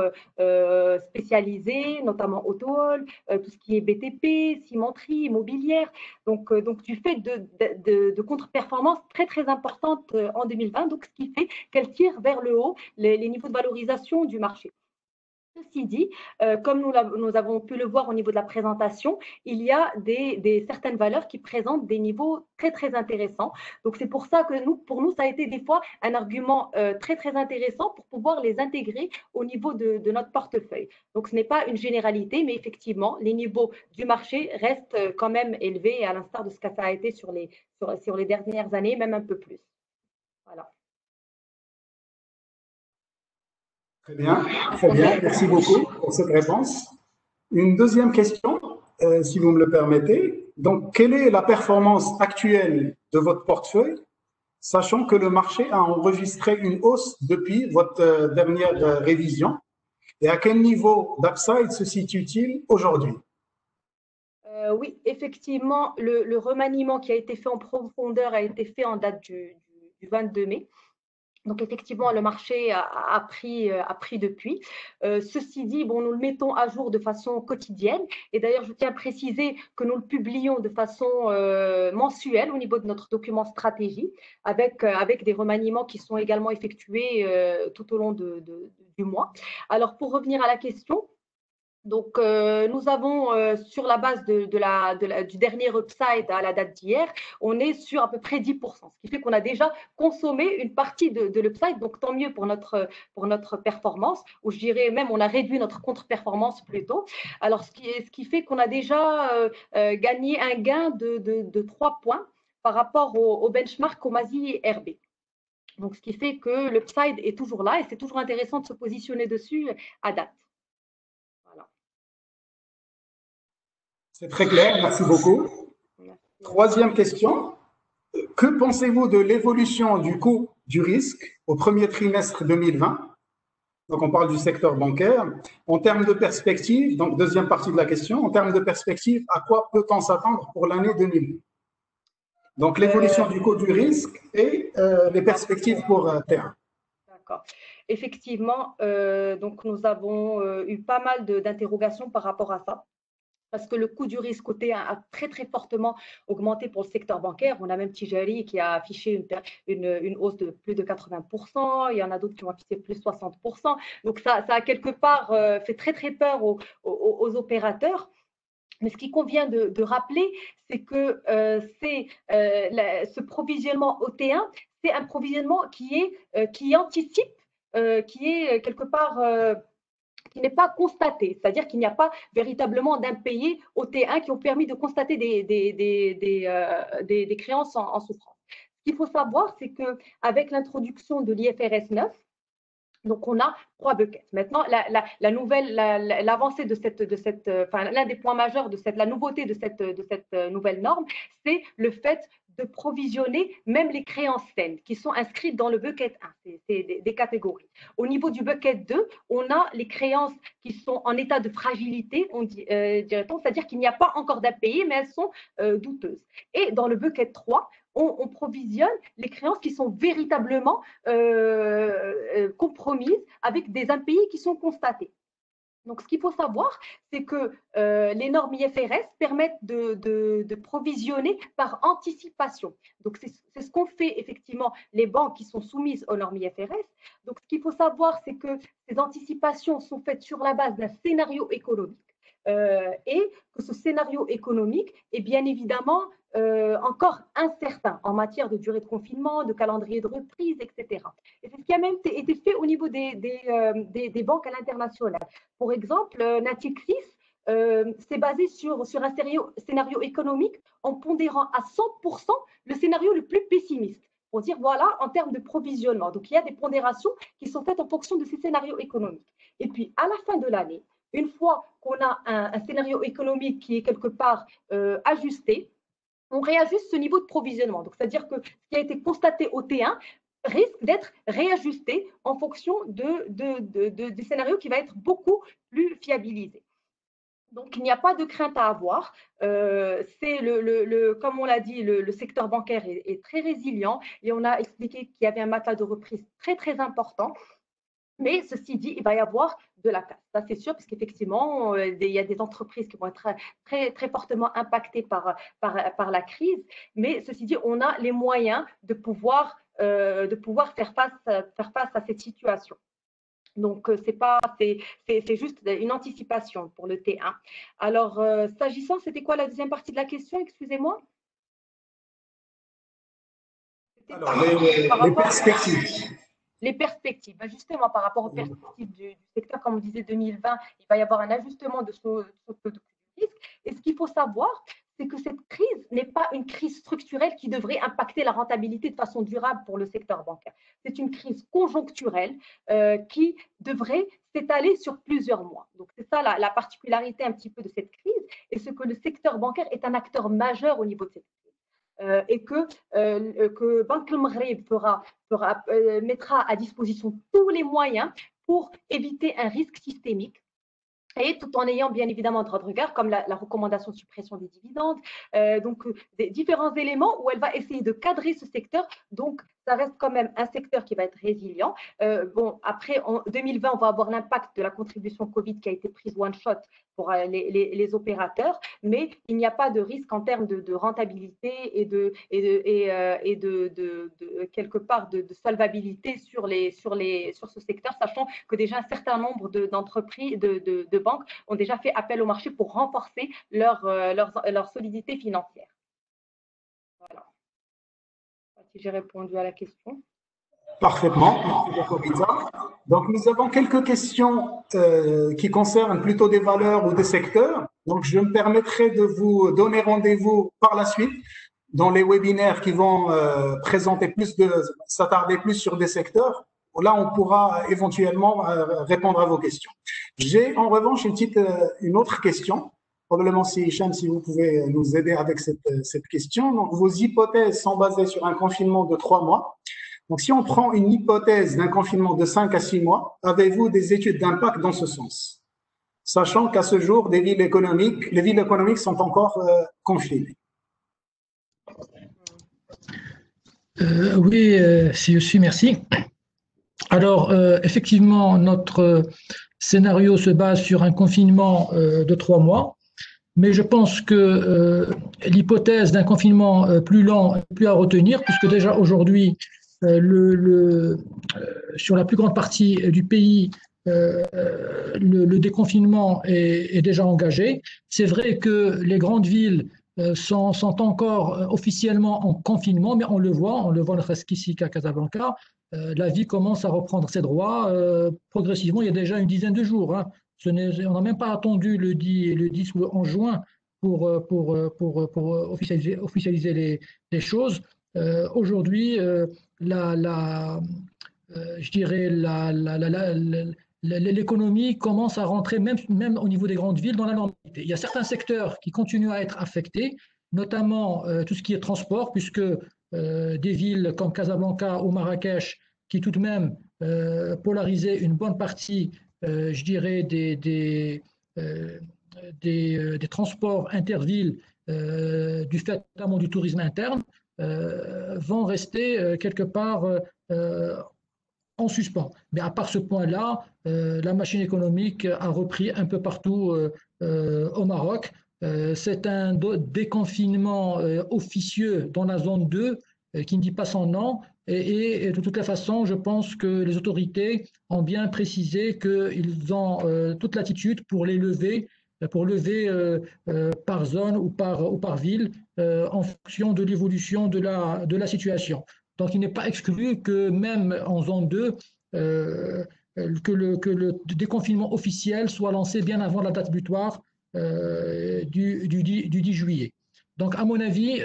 spécialisée, notamment auto-haul, tout ce qui est BTP, cimenterie, immobilière. Donc du fait de contre-performances très, très importantes en 2020, donc ce qui fait qu'elle tire vers le haut les niveaux de valorisation du marché. Ceci dit, comme nous avons pu le voir au niveau de la présentation, il y a certaines valeurs qui présentent des niveaux très, très intéressants. Donc, c'est pour ça que pour nous, ça a été des fois un argument très, très intéressant pour pouvoir les intégrer au niveau de notre portefeuille. Donc, ce n'est pas une généralité, mais effectivement, les niveaux du marché restent quand même élevés, à l'instar de ce que ça a été sur les dernières années, même un peu plus. Voilà. Très bien, merci beaucoup pour cette réponse. Une deuxième question, si vous me le permettez. Donc, quelle est la performance actuelle de votre portefeuille, sachant que le marché a enregistré une hausse depuis votre dernière révision, et à quel niveau d'upside se situe-t-il aujourd'hui? Oui, effectivement, le remaniement qui a été fait en profondeur a été fait en date du 22 mai. Donc, effectivement, le marché a pris depuis. Ceci dit, bon, nous le mettons à jour de façon quotidienne. Et d'ailleurs, je tiens à préciser que nous le publions de façon mensuelle au niveau de notre document stratégie, avec des remaniements qui sont également effectués tout au long du mois. Alors, pour revenir à la question, donc, nous avons, sur la base du dernier upside à la date d'hier, on est sur à peu près 10%, ce qui fait qu'on a déjà consommé une partie de l'upside, donc tant mieux pour notre performance, ou je dirais même on a réduit notre contre-performance plutôt. Alors, ce qui fait qu'on a déjà gagné un gain de 3 points par rapport au benchmark Omasi RB. Donc, ce qui fait que l'upside est toujours là et c'est toujours intéressant de se positionner dessus à date. C'est très clair, merci beaucoup. Troisième question. Que pensez-vous de l'évolution du coût du risque au premier trimestre 2020, Donc, on parle du secteur bancaire. En termes de perspective, donc deuxième partie de la question, en termes de perspective, à quoi peut-on s'attendre pour l'année 2020? Donc, l'évolution du coût du risque et les perspectives pour T1. D'accord. Effectivement, donc nous avons eu pas mal d'interrogations par rapport à ça, parce que le coût du risque côté a très très fortement augmenté pour le secteur bancaire. On a même Tijari qui a affiché une hausse de plus de 80%, il y en a d'autres qui ont affiché plus de 60%. Donc ça a quelque part fait très très peur aux opérateurs. Mais ce qui convient de rappeler, c'est que ce provisionnement OT1, c'est un provisionnement qui anticipe, qui est quelque part qui n'est pas constaté, c'est-à-dire qu'il n'y a pas véritablement d'impayés au T1 qui ont permis de constater des créances en souffrance. Ce qu'il faut savoir, c'est qu'avec l'introduction de l'IFRS 9, donc, on a 3 buckets. Maintenant, l'avancée l'un des points majeurs de la nouveauté de cette nouvelle norme, c'est le fait de provisionner même les créances saines qui sont inscrites dans le bucket 1, c'est des catégories. Au niveau du bucket 2, on a les créances qui sont en état de fragilité, c'est-à-dire qu'il n'y a pas encore d'impayés, mais elles sont douteuses. Et dans le bucket 3, on provisionne les créances qui sont véritablement compromises avec des impayés qui sont constatés. Donc, ce qu'il faut savoir, c'est que les normes IFRS permettent de provisionner par anticipation. Donc, c'est ce qu'ont fait effectivement les banques qui sont soumises aux normes IFRS. Donc, ce qu'il faut savoir, c'est que ces anticipations sont faites sur la base d'un scénario économique et que ce scénario économique est bien évidemment encore incertain en matière de durée de confinement, de calendrier de reprise, etc. Et c'est ce qui a même été fait au niveau des banques à l'international. Pour exemple, Natixis s'est basé sur un scénario économique en pondérant à 100% le scénario le plus pessimiste, pour dire voilà, en termes de provisionnement. Donc, il y a des pondérations qui sont faites en fonction de ces scénarios économiques. Et puis, à la fin de l'année, une fois qu'on a un scénario économique qui est quelque part ajusté, on réajuste ce niveau de provisionnement. Donc, c'est-à-dire que ce qui a été constaté au T1 risque d'être réajusté en fonction des scénarios qui va être beaucoup plus fiabilisé. Donc, il n'y a pas de crainte à avoir. Comme on l'a dit, le secteur bancaire est très résilient et on a expliqué qu'il y avait un matelas de reprise très, très important. Mais ceci dit, il va y avoir de la casse. Ça, c'est sûr, parce qu'effectivement, il y a des entreprises qui vont être très, très fortement impactées par la crise. Mais ceci dit, on a les moyens de pouvoir faire face à cette situation. Donc, c'est juste une anticipation pour le T1. Alors, s'agissant, c'était quoi la deuxième partie de la question? Excusez-moi. Alors, les perspectives. Les perspectives, justement par rapport aux perspectives du secteur, comme on disait 2020, il va y avoir un ajustement de ce risque. Et ce qu'il faut savoir, c'est que cette crise n'est pas une crise structurelle qui devrait impacter la rentabilité de façon durable pour le secteur bancaire. C'est une crise conjoncturelle qui devrait s'étaler sur plusieurs mois. Donc, c'est ça la particularité un petit peu de cette crise, et ce que le secteur bancaire est un acteur majeur au niveau de cette crise. Et que Banque El Maghreb mettra à disposition tous les moyens pour éviter un risque systémique, et tout en ayant bien évidemment un droit de regard comme la recommandation de suppression des dividendes, donc des différents éléments où elle va essayer de cadrer ce secteur. Donc ça reste quand même un secteur qui va être résilient. Bon, après, en 2020, on va avoir l'impact de la contribution Covid qui a été prise one shot pour les opérateurs, mais il n'y a pas de risque en termes de rentabilité et de quelque part de solvabilité sur ce secteur, sachant que déjà un certain nombre d'entreprises, de banques ont déjà fait appel au marché pour renforcer leur solidité financière. Voilà. Si j'ai répondu à la question. Parfaitement. Donc, nous avons quelques questions qui concernent plutôt des valeurs ou des secteurs. Donc, je me permettrai de vous donner rendez-vous par la suite dans les webinaires qui vont s'attarder plus sur des secteurs. Là, on pourra éventuellement répondre à vos questions. J'ai en revanche une autre question. Probablement, si Hicham, si vous pouvez nous aider avec cette question. Donc, vos hypothèses sont basées sur un confinement de 3 mois. Donc, si on prend une hypothèse d'un confinement de 5 à 6 mois, avez-vous des études d'impact dans ce sens? Sachant qu'à ce jour, les villes économiques sont encore confinées. Oui, si je suis, merci. Alors, effectivement, notre scénario se base sur un confinement de 3 mois, mais je pense que l'hypothèse d'un confinement plus lent est plus à retenir, puisque déjà aujourd'hui, sur la plus grande partie du pays, le déconfinement est déjà engagé. C'est vrai que les grandes villes sont encore officiellement en confinement, mais on le voit ne serait-ce qu'ici qu'à Casablanca, la vie commence à reprendre ses droits progressivement. Il y a déjà une dizaine de jours. Hein. On n'a même pas attendu le 10 ou le 11 juin pour officialiser les choses. Aujourd'hui, je dirais l'économie commence à rentrer même au niveau des grandes villes dans la normalité. Il y a certains secteurs qui continuent à être affectés, notamment tout ce qui est transport, puisque des villes comme Casablanca ou Marrakech, qui tout de même polarisaient une bonne partie, je dirais, des transports intervilles du fait notamment du tourisme interne, vont rester quelque part en suspens. Mais à part ce point-là, la machine économique a repris un peu partout au Maroc. C'est un déconfinement officieux dans la zone 2 qui ne dit pas son nom. Et de toute façon, je pense que les autorités ont bien précisé qu'ils ont toute latitude pour lever par zone ou par ville en fonction de l'évolution de la situation. Donc, il n'est pas exclu que même en zone 2, que le déconfinement officiel soit lancé bien avant la date butoir du 10 juillet. Donc, à mon avis,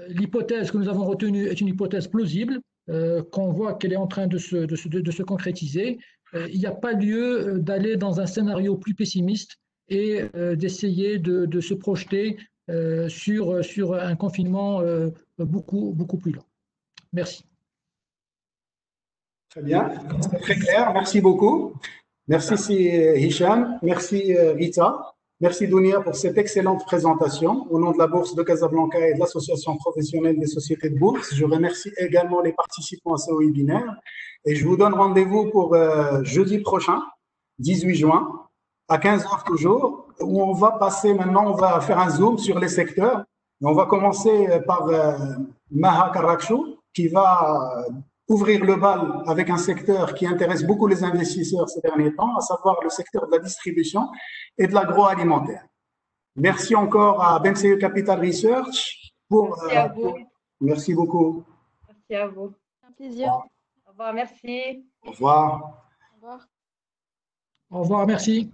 l'hypothèse que nous avons retenue est une hypothèse plausible, qu'on voit qu'elle est en train de se concrétiser. Il n'y a pas lieu d'aller dans un scénario plus pessimiste et d'essayer de se projeter sur un confinement beaucoup plus long. Merci. Très bien, c'est très clair, merci beaucoup. Merci Hicham, merci Rita, merci Dounia pour cette excellente présentation. Au nom de la Bourse de Casablanca et de l'Association professionnelle des sociétés de bourse, je remercie également les participants à ce webinaire et je vous donne rendez-vous pour jeudi prochain, 18 juin, à 15h toujours, où on va passer maintenant, on va faire un zoom sur les secteurs. Et on va commencer par Maha Karrakchou, qui va ouvrir le bal avec un secteur qui intéresse beaucoup les investisseurs ces derniers temps, à savoir le secteur de la distribution et de l'agroalimentaire. Merci encore à BMCE Capital Research pour… Merci à vous. Merci beaucoup. Merci à vous. Un plaisir. Au revoir, merci. Au revoir. Au revoir. Au revoir, merci.